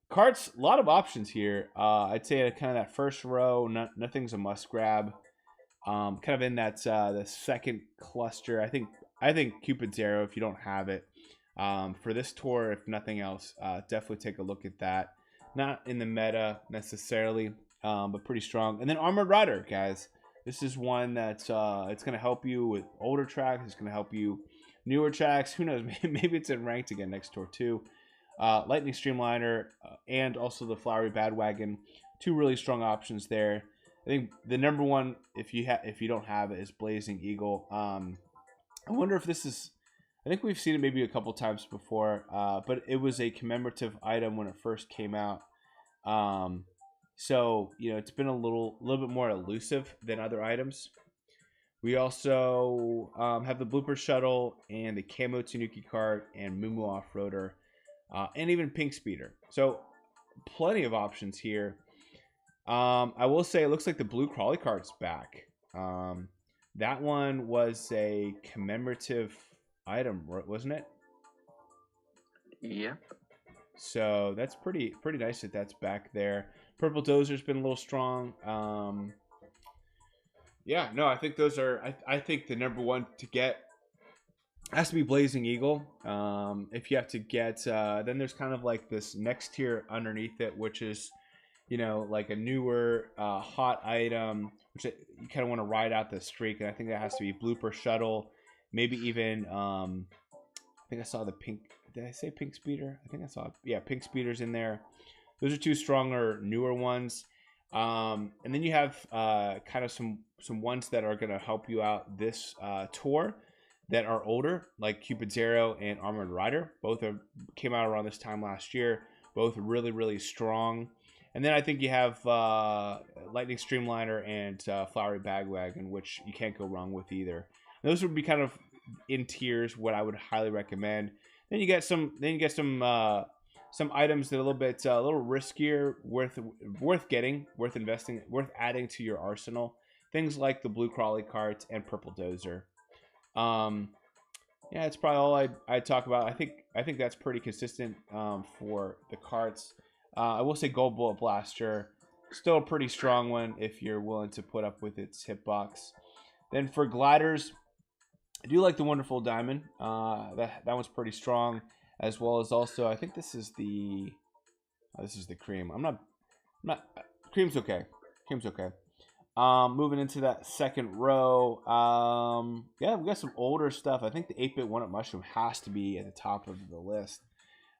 Carts, a lot of options here. I'd say kind of that first row, nothing's a must grab. Kind of in that the second cluster. I think Cupid's Arrow, if you don't have it, for this tour, if nothing else, definitely take a look at that. Not in the meta necessarily, but pretty strong. And then Armored Rider, guys. This is one that's it's going to help you with older tracks. It's going to help you newer tracks. Who knows? Maybe it's in ranked again next tour too. Lightning Streamliner and also the Flowery Badwagon. Two really strong options there. I think the number one, if you don't have it, is Blazing Eagle. I wonder if this is. I think we've seen it maybe a couple times before, but it was a commemorative item when it first came out. So it's been a little bit more elusive than other items. We also have the Blooper Shuttle and the Camo Tanuki Kart and Moo Moo Off-Roader, and even Pink Speeder. So plenty of options here. I will say it looks like the Blue Crawly Kart's back. That one was a commemorative item, wasn't it? Yep. So that's pretty nice that that's back there. Purple Dozer's been a little strong. Yeah, no, I think those are. I think the number one to get has to be Blazing Eagle. If you have to get, then there's kind of like this next tier underneath it, which is, like a newer hot item, which you kind of want to ride out the streak. And I think that has to be Blooper Shuttle, maybe even. I think I saw the pink. Did I say Pink Speeder? I think I saw. Yeah, Pink Speeder's in there. Those are two stronger, newer ones. And then you have kind of some ones that are going to help you out this tour that are older, like Cupid's Arrow and Armored Rider. Both came out around this time last year. Both really, really strong. And then I think you have Lightning Streamliner and Flowery Bagwagon, which you can't go wrong with either. And those would be kind of in tiers what I would highly recommend. Then you get some items that are a little riskier, worth getting, worth investing, worth adding to your arsenal. Things like the Blue Crawly Kart and Purple Dozer. Yeah, it's probably all I'd talk about. I think that's pretty consistent for the carts. I will say Gold Bullet Blaster, still a pretty strong one if you're willing to put up with its hitbox. Then for gliders, I do like the Wonderful Diamond. That one's pretty strong, as well as also I think this is the Cream. I'm not Cream's okay. Cream's okay. Moving into that second row, yeah, we got some older stuff. I think the 8-bit 1-up Mushroom has to be at the top of the list.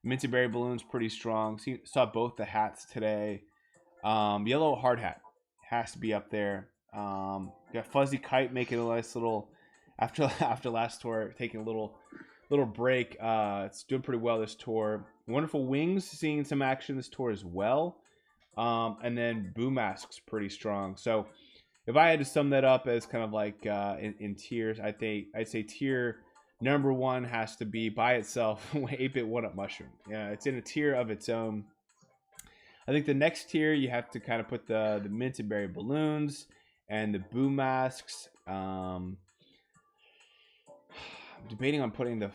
Minty Berry Balloon's pretty strong. Saw both the hats today. Yellow Hard Hat has to be up there. Got Fuzzy Kite making a nice little after last tour, taking a little break. It's doing pretty well this tour. Wonderful Wings seeing some action this tour as well. And then Boo Mask's pretty strong. So if I had to sum that up as kind of like in tiers, I'd say tier number one has to be by itself 8-bit 1-up Mushroom. Yeah, it's in a tier of its own. I think the next tier you have to kind of put the Mint and Berry Balloons and the Boo Masks. I'm debating on putting the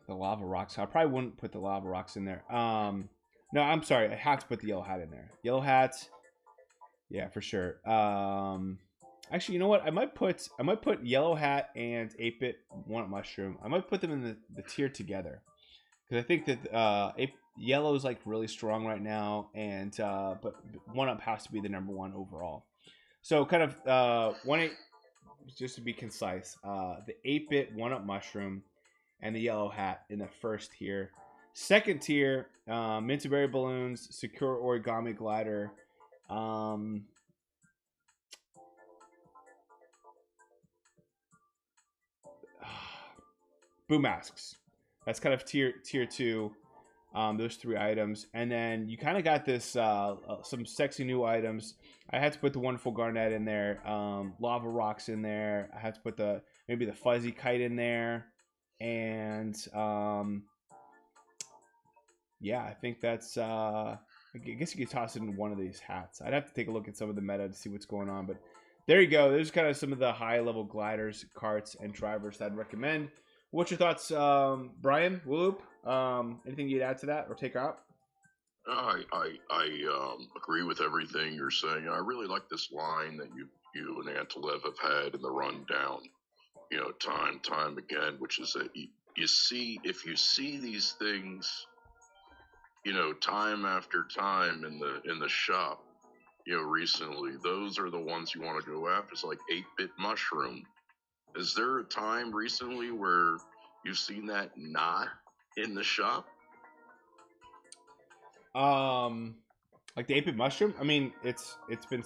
Lava Rocks. I probably wouldn't put the Lava Rocks in there. No, I'm sorry. I have to put the Yellow Hat in there. Yellow Hat, yeah, for sure. Actually, you know what? I might put Yellow Hat and 8-bit 1-up Mushroom. I might put them in the tier together because I think that Yellow is like really strong right now, and but 1-up has to be the number one overall. So kind of 1-8, just to be concise, the 8-bit 1-up Mushroom and the Yellow Hat in the first tier. Second tier, Minty Berry Balloons, Secure Origami Glider, Boo Masks. That's kind of tier two. Those 3 items, and then you kind of got this some sexy new items. I had to put the wonderful garnet in there, lava rocks in there. I had to put maybe the fuzzy kite in there, and yeah, I think that's. I guess you could toss it in one of these hats. I'd have to take a loop at some of the meta to see what's going on, but there you go. There's kind of some of the high level gliders, karts, and drivers that I'd recommend. What's your thoughts, Brian Whoop? Anything you'd add to that or take out? I agree with everything you're saying. I really like this line that you and Antolev have had in the rundown, time again, which is that you see, if you see these things, time after time in the shop, recently, those are the ones you want to go after. It's like 8-bit mushroom. Is there a time recently where you've seen that not in the shop? Like the 8-bit mushroom. I mean, it's been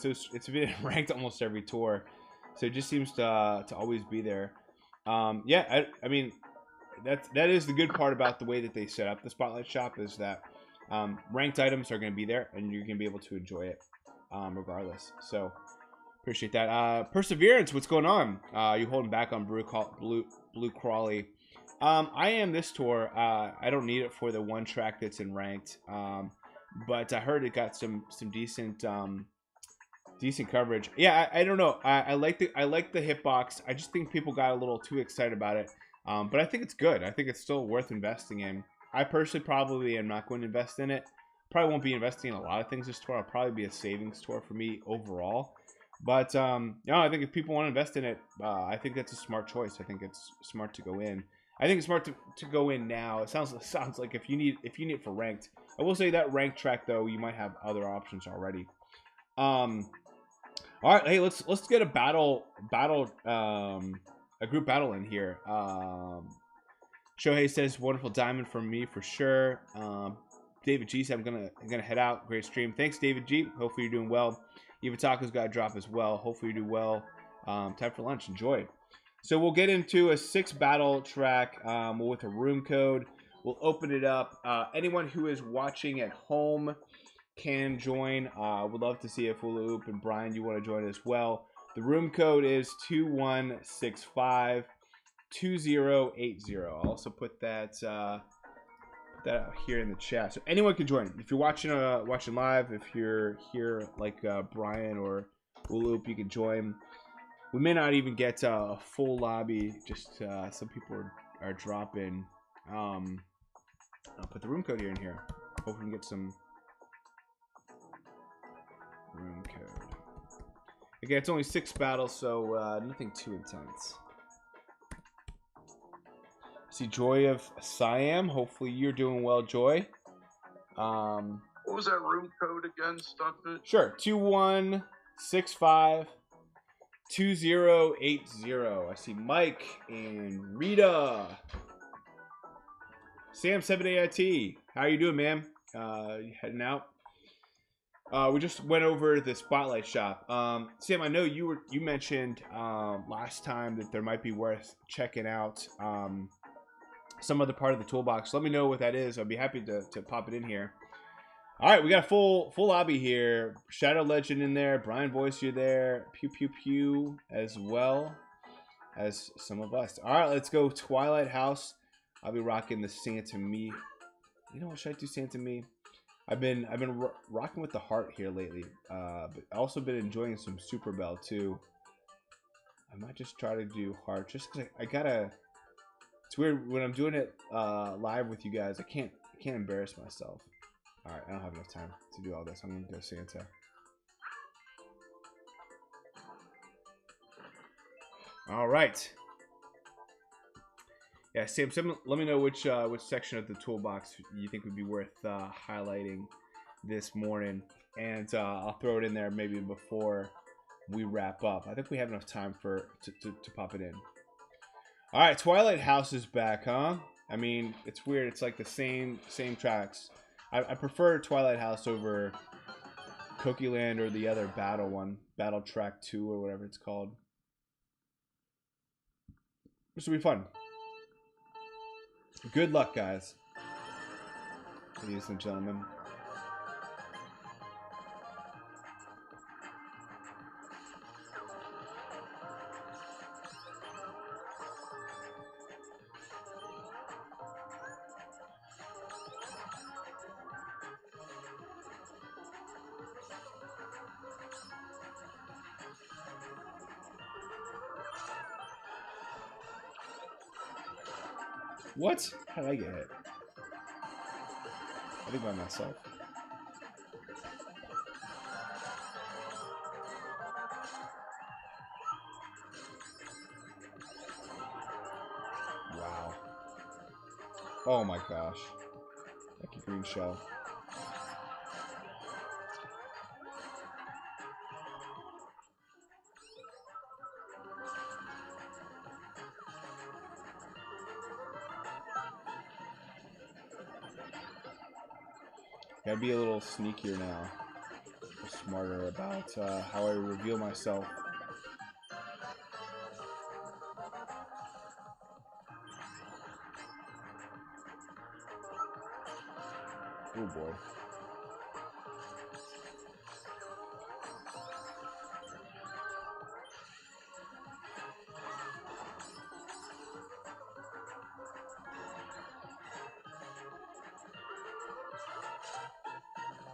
ranked almost every tour, so it just seems to always be there. Yeah, I mean, that is the good part about the way that they set up the Spotlight Shop is that ranked items are going to be there, and you're going to be able to enjoy it regardless. So appreciate that. Perseverance, what's going on? You holding back on Blue Crawley? I am this tour. I don't need it for the one track that's in ranked, but I heard it got some decent decent coverage. Yeah, I don't know. I like the hitbox. I just think people got a little too excited about it, but I think it's good. I think it's still worth investing in. I personally probably am not going to invest in it. Probably won't be investing in a lot of things this tour. I'll probably be a savings tour for me overall. But I think if people want to invest in it, I think that's a smart choice. I think it's smart to go in. I think it's smart to go in now. It sounds like if you need it for ranked. I will say that ranked track though, you might have other options already. All right, hey, let's get a group battle in here. Shohei says wonderful diamond from me for sure. David G said I'm gonna head out. Great stream. Thanks, David G. Hopefully you're doing well. Eva Taco's got a drop as well. Hopefully you do well. Time for lunch. Enjoy. So we'll get into a 6 battle track with a room code. We'll open it up. Anyone who is watching at home can join. Would love to see if Hula Hoop and Brian, you want to join as well. The room code is 2165 2080. I'll also put that out here in the chat, so anyone can join. If you're watching live, if you're here like Brian or Whoop, you can join. We may not even get a full lobby. Just some people are dropping. I'll put the room code here. Hope we can get some room code. Again, it's only 6 battles, so nothing too intense. See Joy of Siam. Hopefully you're doing well, Joy. What was that room code again, Studfit? Sure, 2165 2080. I see Mike and Rita. Sam7AIT. How you doing, man? You heading out? We just went over the Spotlight Shop. Sam, I know you mentioned last time that there might be worth checking out some other part of the toolbox. Let me know what that is. I'd be happy to pop it in here. All right, we got a full lobby here. Shadow Legend in there. Brian Voice, you're there. Pew Pew Pew as well as some of us. All right, let's go Twilight House. I'll be rocking the Santa Me. You know what? Should I do Santa Me? I've been rocking with the heart here lately. But also been enjoying some Super Bell too. I might just try to do heart just because I gotta. It's weird when I'm doing it live with you guys. I can't embarrass myself. All right, I don't have enough time to do all this. I'm gonna go Santa. All right. Yeah, Sam. Let me know which section of the toolbox you think would be worth highlighting this morning, and I'll throw it in there maybe before we wrap up. I think we have enough time to pop it in. All right, Twilight House is back, huh? I mean, it's weird. It's like the same tracks. I prefer Twilight House over Cookie Land or the other battle one, Battle Track 2 or whatever it's called. This will be fun. Good luck, guys. ladies and gentlemen. What? How did I get hit? I think by myself. Wow. Oh my gosh. Lucky green shell. Gotta be a little sneakier now. Smarter about how I reveal myself. Oh boy.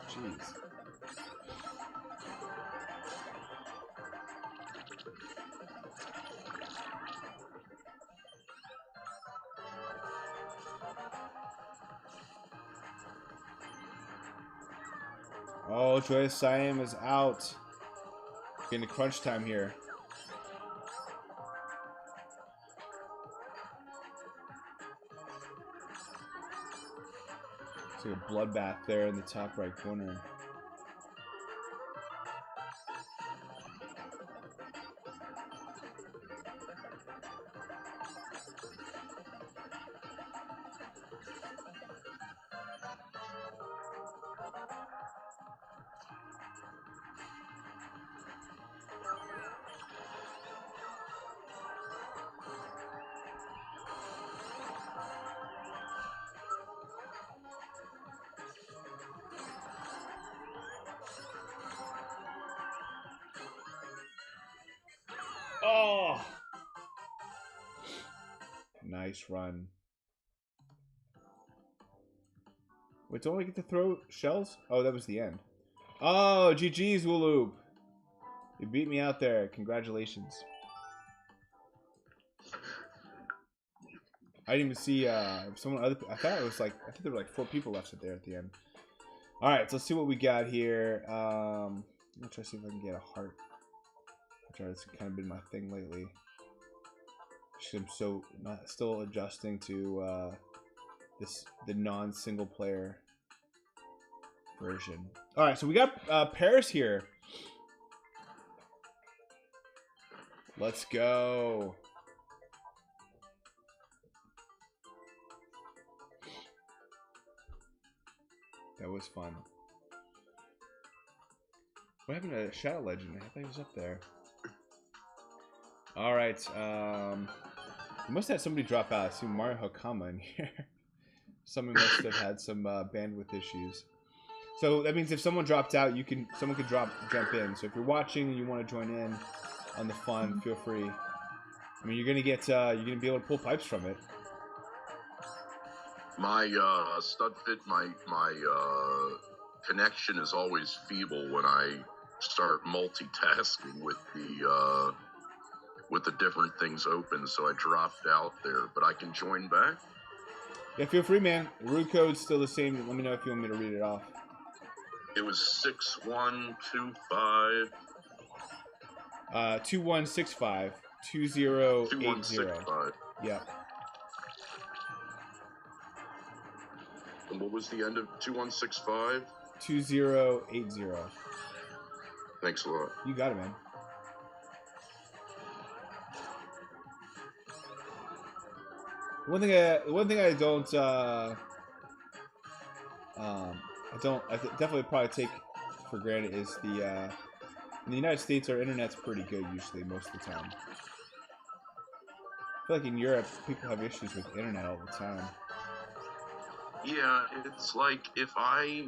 Jeez. Oh, Joyous Siam is out. Getting to crunch time here. See a bloodbath there in the top right corner. Oh! Nice run. Wait, don't I get to throw shells? Oh, that was the end. Oh, GG's, Wooloop. You beat me out there. Congratulations. I didn't even see someone other. I thought it was like, I think there were like 4 people left there at the end. All right, so let's see what we got here. I'm gonna try to see if I can get a heart. That's kind of been my thing lately. I'm so still adjusting to the non-single player version. All right, so we got Paris here. Let's go. That was fun. What happened to Shadow Legend? I thought he was up there. All right. We must have somebody drop out. I see Mario Hakama in here. Someone must have had some bandwidth issues. So that means if someone dropped out, someone could jump in. So if you're watching and you want to join in on the fun, feel free. I mean, you're gonna be able to pull pipes from it. My Studfit, my connection is always feeble when I start multitasking with the different things open, so I dropped out there, but I can join back. Yeah, feel free, man. The root code's still the same. Let me know if you want me to read it off. It was 6125. 2165 2080. 2165. Yeah. And what was the end of 2165? 2080. Thanks a lot. You got it, man. One thing I don't definitely probably take for granted is in the United States our internet's pretty good usually most of the time. I feel like in Europe people have issues with internet all the time. Yeah, it's like if I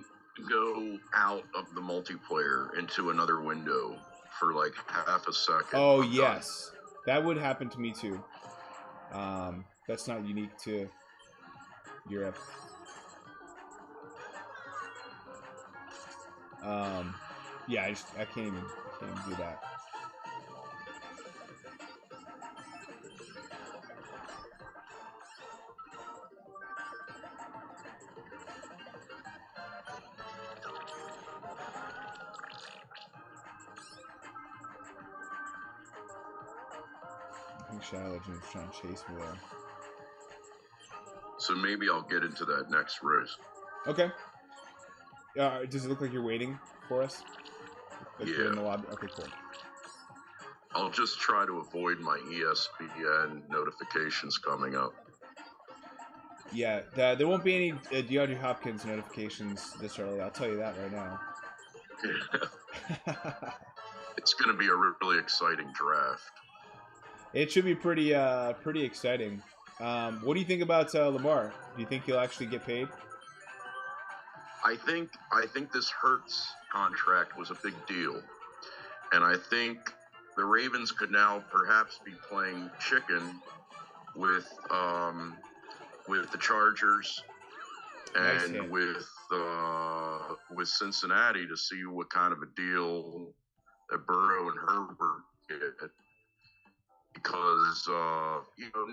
go out of the multiplayer into another window for like half a second, Oh, I'm done. yes. That would happen to me too. That's not unique to Europe. Yeah, I can't even do that. I think Shadow Legend is trying to chase me there. So maybe I'll get into that next race. Okay. Does it look like you're waiting for us? Like Yeah. you're in the lobby? Okay, cool. I'll just try to avoid my ESPN notifications coming up. Yeah, there won't be any DeAndre Hopkins notifications this early. I'll tell you that right now. It's going to be a really exciting draft. It should be pretty exciting. What do you think about Lamar? Do you think he'll actually get paid? I think this Hurts contract was a big deal, and I think the Ravens could now perhaps be playing chicken with the Chargers and Nice with Cincinnati to see what kind of a deal that Burrow and Herbert get. Because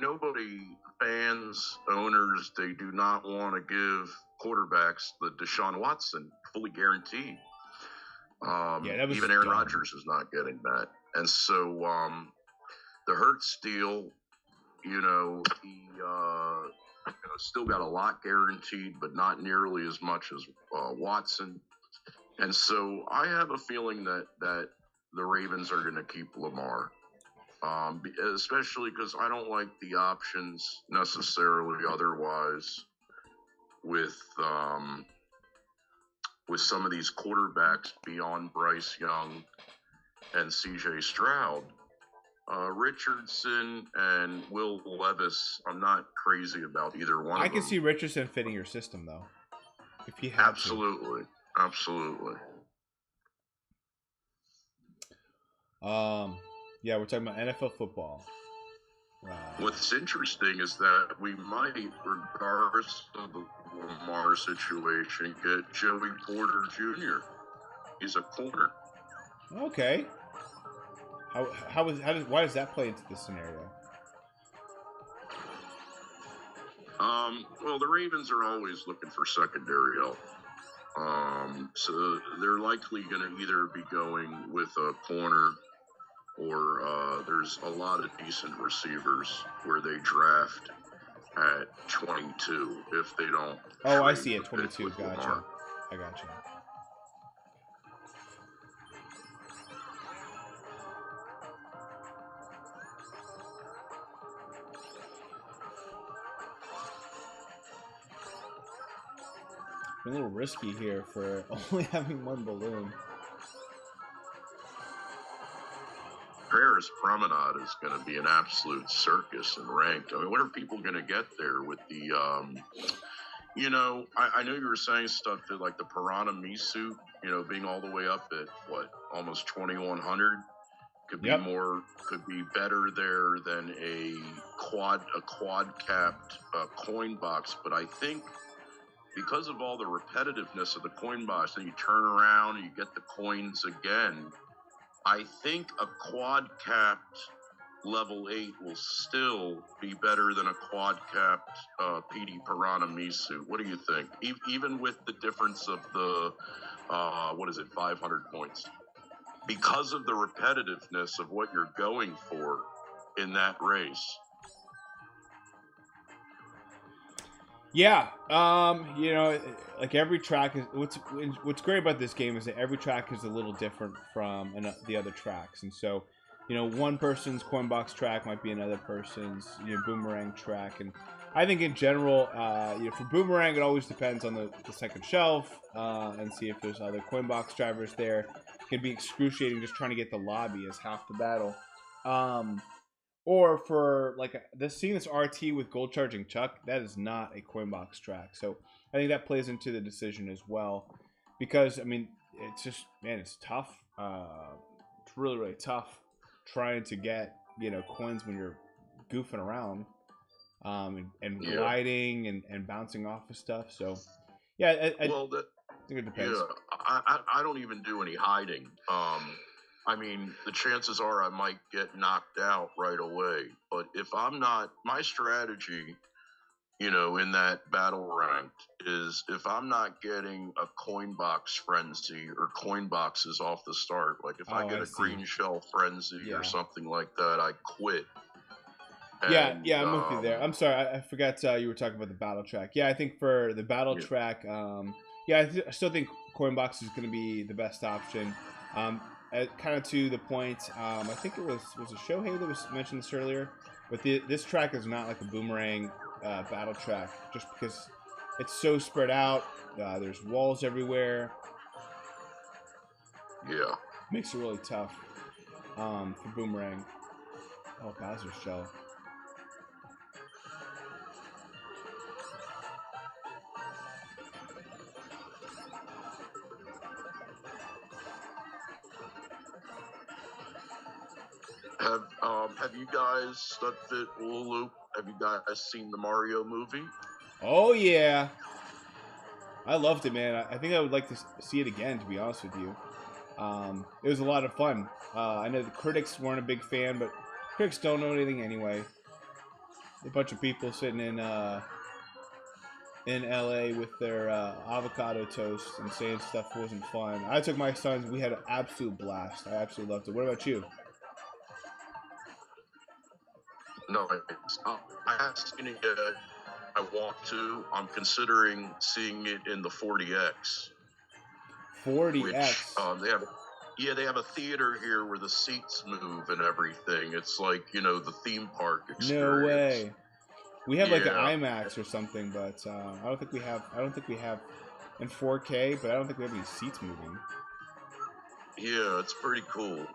nobody, fans, owners, they do not want to give quarterbacks the Deshaun Watson fully guaranteed. Even Aaron Rodgers is not getting that, and so the Hurts deal, he still got a lot guaranteed, but not nearly as much as Watson. And so I have a feeling that the Ravens are going to keep Lamar. Especially because I don't like the options necessarily otherwise with some of these quarterbacks beyond Bryce Young and C.J. Stroud. Richardson and Will Levis, I'm not crazy about either one of them. I can see Richardson fitting your system, though. If he had Absolutely. Yeah, we're talking about NFL football. What's interesting is that we might, regardless of the Lamar situation, get Joey Porter Jr. He's a corner. Okay. Why does that play into this scenario? Well, the Ravens are always looking for secondary help. So they're likely going to either be going with a corner or there's a lot of decent receivers where they draft at 22 if they don't. Oh, I see it. 22. Gotcha. Lamar. I gotcha. A little risky here for only having one balloon. Paris Promenade is going to be an absolute circus and ranked. I mean, what are people going to get there with the, I know you were saying stuff that like the Piranha Me suit, being all the way up at almost 2,100 could be could be better there than a quad capped coin box. But I think because of all the repetitiveness of the coin box, and you turn around and you get the coins again, I think a quad capped level 8 will still be better than a quad capped PD Piranha Me suit. What do you think? Even with the difference of the 500 points, because of the repetitiveness of what you're going for in that race. Yeah, like every track is what's great about this game is that every track is a little different from the other tracks, and so one person's coin box track might be another person's boomerang track, and I think in general, for boomerang it always depends on the second shelf and see if there's other coin box drivers there. It can be excruciating just trying to get the lobby as half the battle. Or for like seeing this RT with gold charging Chuck, that is not a coin box track. So I think that plays into the decision as well, because I mean, it's just, man, it's tough. It's really, really tough trying to get, you know, coins when you're goofing around, and Yeah. gliding and bouncing off of stuff. So yeah, I Well, that think it depends. yeah, I don't even do any hiding. I mean, the chances are I might get knocked out right away. But if I'm not, my strategy, you know, in that battle ranked is if I'm not getting a coin box frenzy or coin boxes off the start, like if I Oh, get I a see. green shell frenzy Yeah. or something like that, I quit. Yeah, And, I'm with you there. I'm sorry, I forgot you were talking about the battle track. Yeah, I think for the battle Yeah. track, I still think coin box is going to be the best option. Kind of to the point, I think it was a Shohei that was mentioned this earlier, but this track is not like a boomerang battle track, just because it's so spread out. There's walls everywhere. Yeah. Makes it really tough for boomerang. Oh, Bowser shell. Have you guys Studfit Loop? Have you guys seen the Mario movie? Oh yeah, I loved it, man. I think I would like to see it again, to be honest with you. It was a lot of fun. I know the critics weren't a big fan, but critics don't know anything anyway. A bunch of people sitting in LA with their avocado toast and saying stuff wasn't fun. I took my sons. We had an absolute blast. I absolutely loved it. What about you? No, I have seen it yet. I want to. I'm considering seeing it in the 40X. 40X. Which they have a theater here where the seats move and everything. It's like, you know, the theme park experience. No way. We have like an IMAX or something, but I don't think we have in 4K, but I don't think we have any seats moving. Yeah, it's pretty cool.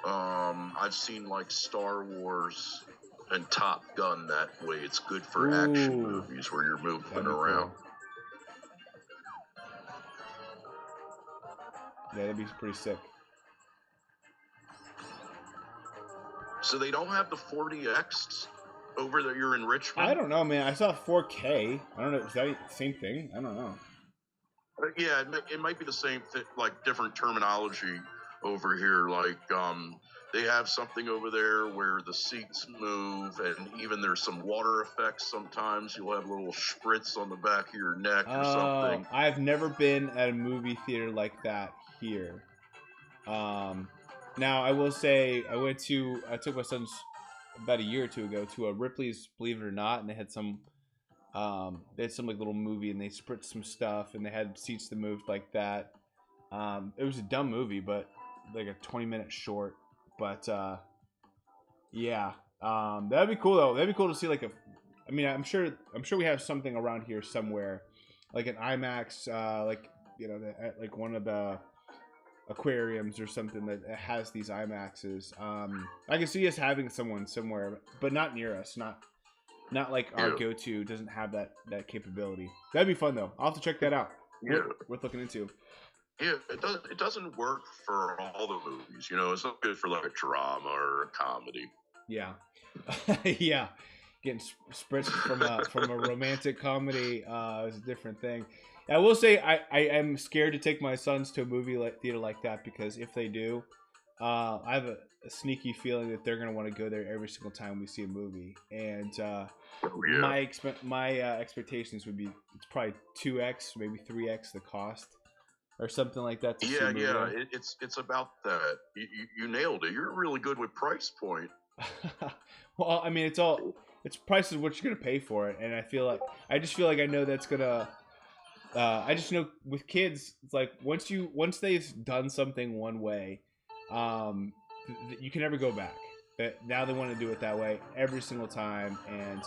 I've seen like Star Wars and Top Gun that way. It's good for action movies where you're moving around. Cool. Yeah, that'd be pretty sick. So they don't have the 40X over there. You're in Richmond? I don't know, man. I saw 4K. I don't know. Is that the same thing? I don't know. Yeah, it might be the same thing, like different terminology over here. Like, they have something over there where the seats move, and even there's some water effects sometimes. You'll have little spritz on the back of your neck or something. I've never been at a movie theater like that here. Now, I will say, I took my sons about a year or two ago to a Ripley's Believe It or Not, and they had some like little movie, and they spritzed some stuff, and they had seats that moved like that. It was a dumb movie, but like a 20-minute short. But yeah, that'd be cool though. That'd be cool to see I mean, I'm sure we have something around here somewhere, like an IMAX, like, you know, like one of the aquariums or something that has these IMAXs. I can see us having someone somewhere, but not near us. Not like our go-to doesn't have that capability. That'd be fun though. I'll have to check that out. Yeah. Worth looking into. Yeah, it doesn't work for all the movies. You know, it's not good for like a drama or a comedy. Yeah. Yeah. Getting spritzed from a romantic comedy is a different thing. I will say I am scared to take my sons to a movie theater like that, because if they do, I have a sneaky feeling that they're gonna want to go there every single time we see a movie. And my expectations would be it's probably 2x, maybe 3x the cost, or something like that. It's about that. You nailed it. You're really good with price point. Well, I mean, it's price is what you're gonna pay for it, and I just feel like I know that's gonna. I just know with kids, it's like once they've done something one way, you can never go back. But now they want to do it that way every single time, and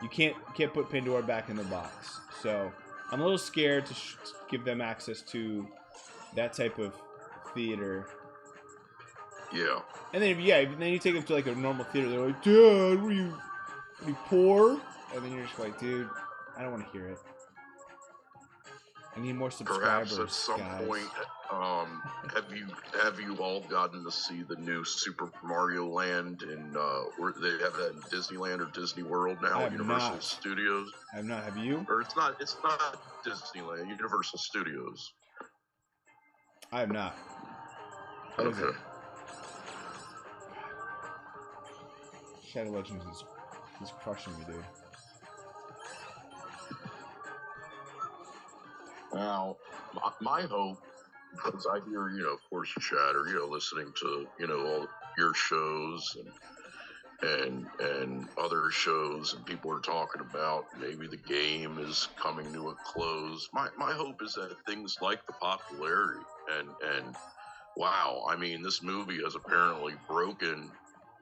you can't put Pandora back in the box. So I'm a little scared to give them access to that type of theater. Yeah. And then you take them to like a normal theater. They're like, "Dad, were you poor?" And then you're just like, "Dude, I don't want to hear it." I need more Perhaps subscribers, at some guys. point, have you all gotten to see the new Super Mario Land in where they have that in Disneyland or Disney World now I at have Universal not. Studios? I have not. Have you? Or it's not Disneyland, Universal Studios. I have not. What is it? Okay. Shadow Legends is crushing me, dude. Now, my hope, because I hear, of course, chatter, listening to, all your shows and other shows, and people are talking about maybe the game is coming to a close. My hope is that things like the popularity and wow, I mean, this movie has apparently broken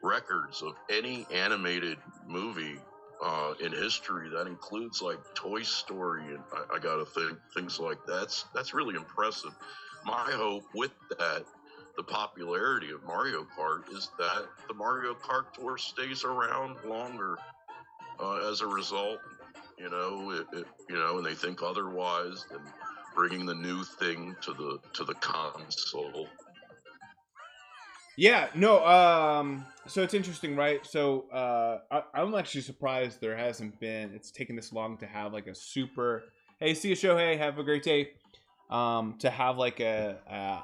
records of any animated movie in history. That includes like Toy Story, and I gotta think things like that's really impressive. My hope with that, the popularity of Mario Kart, is that the Mario Kart Tour stays around longer. As a result, and they think otherwise than bringing the new thing to the console. Yeah, no, so it's interesting, right? So I'm actually surprised there hasn't been, it's taken this long to have like a super, hey, see you, Shohei, have a great day. To have like a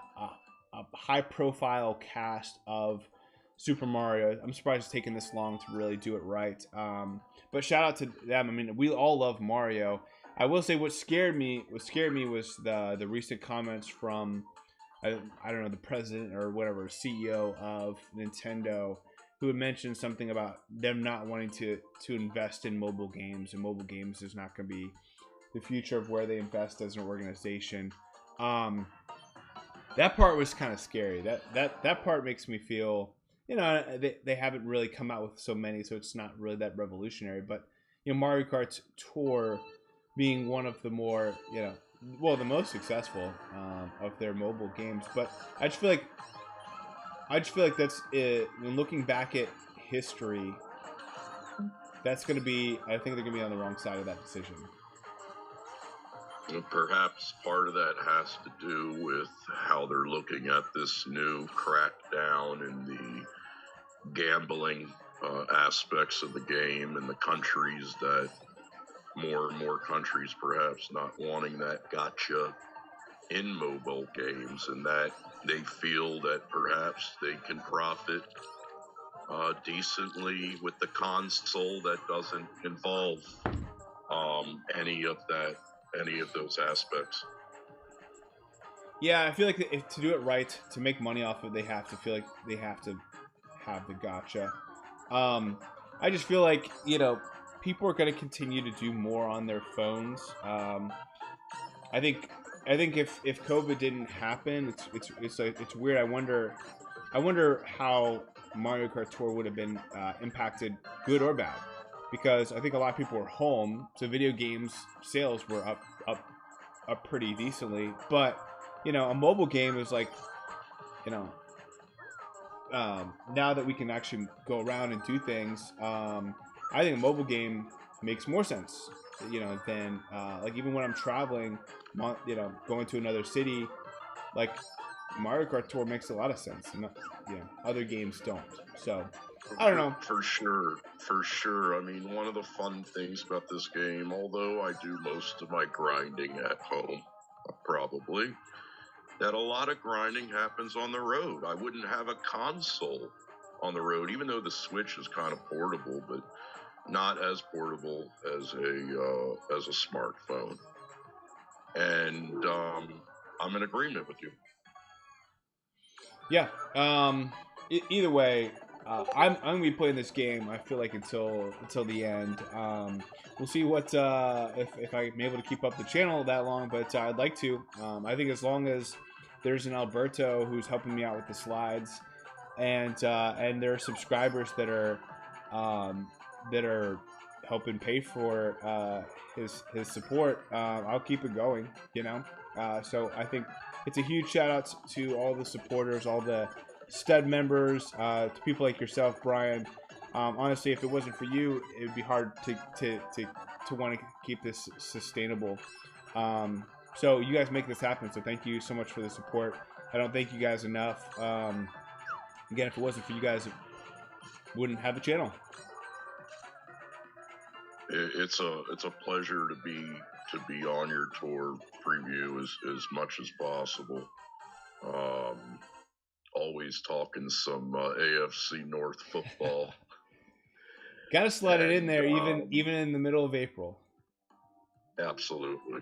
high profile cast of Super Mario. I'm surprised it's taken this long to really do it right. But shout out to them. I mean, we all love Mario. I will say what scared me was the recent comments from I don't know, the president or whatever, CEO of Nintendo, who had mentioned something about them not wanting to invest in mobile games, and mobile games is not going to be the future of where they invest as an organization. That part was kind of scary. That part makes me feel, they haven't really come out with so many, so it's not really that revolutionary. But Mario Kart Tour being one of the more, the most successful of their mobile games. But I just feel like that's it. When looking back at history, that's going to be, I think they're going to be on the wrong side of that decision. Perhaps part of that has to do with how they're looking at this new crackdown in the gambling aspects of the game, and the countries that more and more countries perhaps not wanting that gotcha in mobile games, and that they feel that perhaps they can profit decently with the console that doesn't involve any of those aspects. Yeah, I feel like to do it right, to make money off of it, they have to feel like they have to have the gotcha. I just feel like people are going to continue to do more on their phones. I think if COVID didn't happen, it's weird. I wonder how Mario Kart Tour would have been impacted, good or bad, because I think a lot of people were home, so video games sales were up pretty decently. But a mobile game is like, now that we can actually go around and do things, I think a mobile game makes more sense, than like even when I'm traveling, going to another city, like Mario Kart Tour makes a lot of sense, and other games don't. So I don't know. For sure. I mean, one of the fun things about this game, although I do most of my grinding at home, probably, that a lot of grinding happens on the road. I wouldn't have a console on the road, even though the Switch is kind of portable, but not as portable as a smartphone. And I'm in agreement with you. Yeah. Either way, I'm gonna be playing this game, I feel like, until the end. We'll see what if I'm able to keep up the channel that long, but I'd like to. I think as long as there's an Alberto who's helping me out with the slides, and there are subscribers that are helping pay for his support, I'll keep it going. So I think it's a huge shout out to all the supporters, all the stud members, to people like yourself, Brian. Honestly, if it wasn't for you, it would be hard to want to keep this sustainable. So you guys make this happen. So thank you so much for the support. I don't thank you guys enough. Again, if it wasn't for you guys, it wouldn't have a channel. It's a pleasure to be on your tour preview as much as possible. Always talking some AFC North football. Got to slide it in there, even in the middle of April. Absolutely.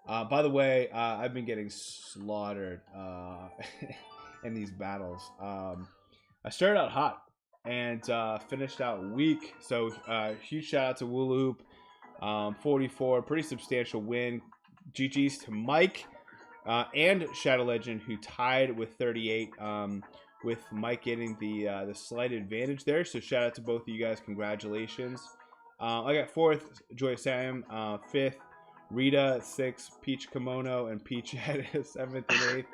By the way, I've been getting slaughtered in these battles. I started out hot and finished out weak. So huge shout out to Wooloop, 44, pretty substantial win. GG's to Mike and Shadow Legend, who tied with 38. With Mike getting the slight advantage there. So shout out to both of you guys. Congratulations. I got 4th, Joy Sam, 5th, Rita, 6th, Peach Kimono, and Peach at 7th and 8th.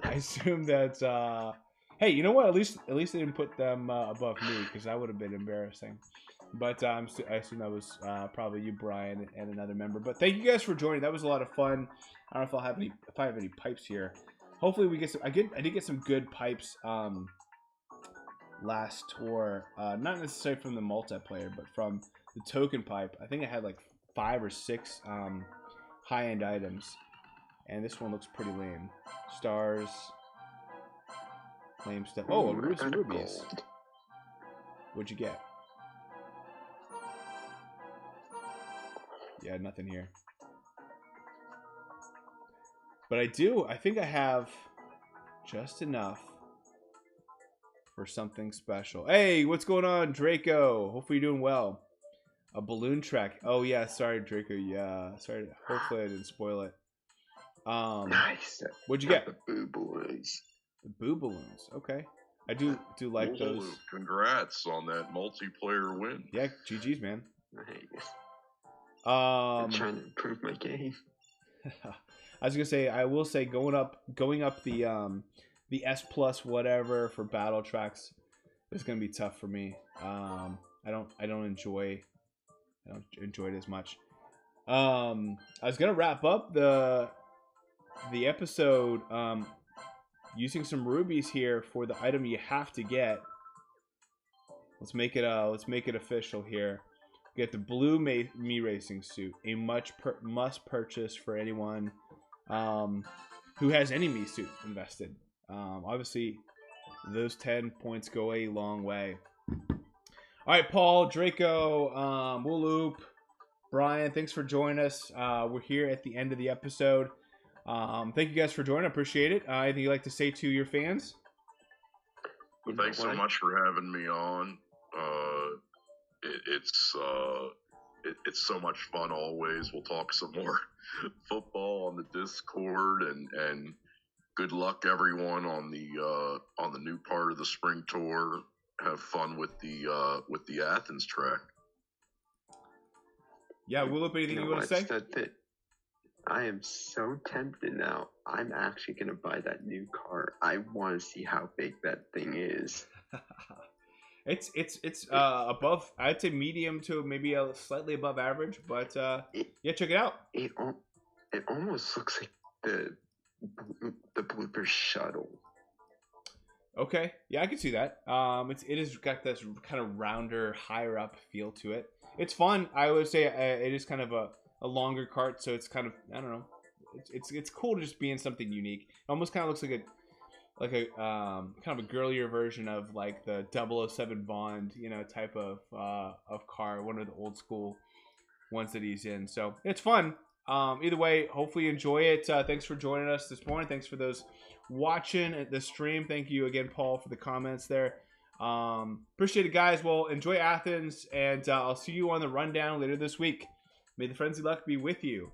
I assume that hey, you know what? At least they didn't put them above me, because that would have been embarrassing. But I assume that was probably you, Brian, and another member. But thank you guys for joining. That was a lot of fun. I don't know if I have any pipes here. Hopefully we get some. I did get some good pipes last tour. Not necessarily from the multiplayer, but from the token pipe. I think I had like 5 or 6 high-end items, and this one looks pretty lame. Stars, lame stuff. Oh, some rubies. What'd you get? Yeah, nothing here. But I think I have just enough for something special. Hey, what's going on, Draco? Hopefully you're doing well. A balloon track. Oh, yeah, sorry, Draco. Yeah, sorry. Hopefully I didn't spoil it. Nice. What'd you get? The boo balloons. The boo balloons. Okay. I do like those. Congrats on that multiplayer win. Yeah, GG's, man. Nice. I'm trying to improve my game. I was gonna say, I will say, going up the S plus whatever for battle tracks is gonna be tough for me. I don't enjoy it as much. I was gonna wrap up the episode using some rubies here for the item you have to get. Let's make it official here. Get the blue Me Racing suit, a must purchase for anyone who has any Me suit invested. Obviously, those 10 points go a long way. All right, Paul, Draco, Wooloop, Brian, thanks for joining us. We're here at the end of the episode. Thank you guys for joining. I appreciate it. Anything you'd like to say to your fans? Well, thanks so much for having me on. It's so much fun always. We'll talk some more football on the Discord, and good luck everyone on the new part of the spring tour. Have fun with the Athens track. Yeah, Wooloop, anything you want to say? I am so tempted now. I'm actually gonna buy that new car. I want to see how big that thing is. It's above, I'd say medium to maybe slightly above average, but yeah, check it out. It almost looks like the Blooper shuttle. Okay, yeah, I can see that. It has got this kind of rounder, higher up feel to it. It's fun. I would say it is kind of a longer cart, so it's kind of, I don't know. It's cool to just be in something unique. It almost kind of looks like a kind of a girlier version of like the 007 Bond, type of car, one of the old school ones that he's in. So it's fun. Either way, hopefully you enjoy it. Thanks for joining us this morning. Thanks for those watching the stream. Thank you again, Paul, for the comments there. Appreciate it, guys. Well, enjoy Athens, and I'll see you on the rundown later this week. May the frenzy luck be with you.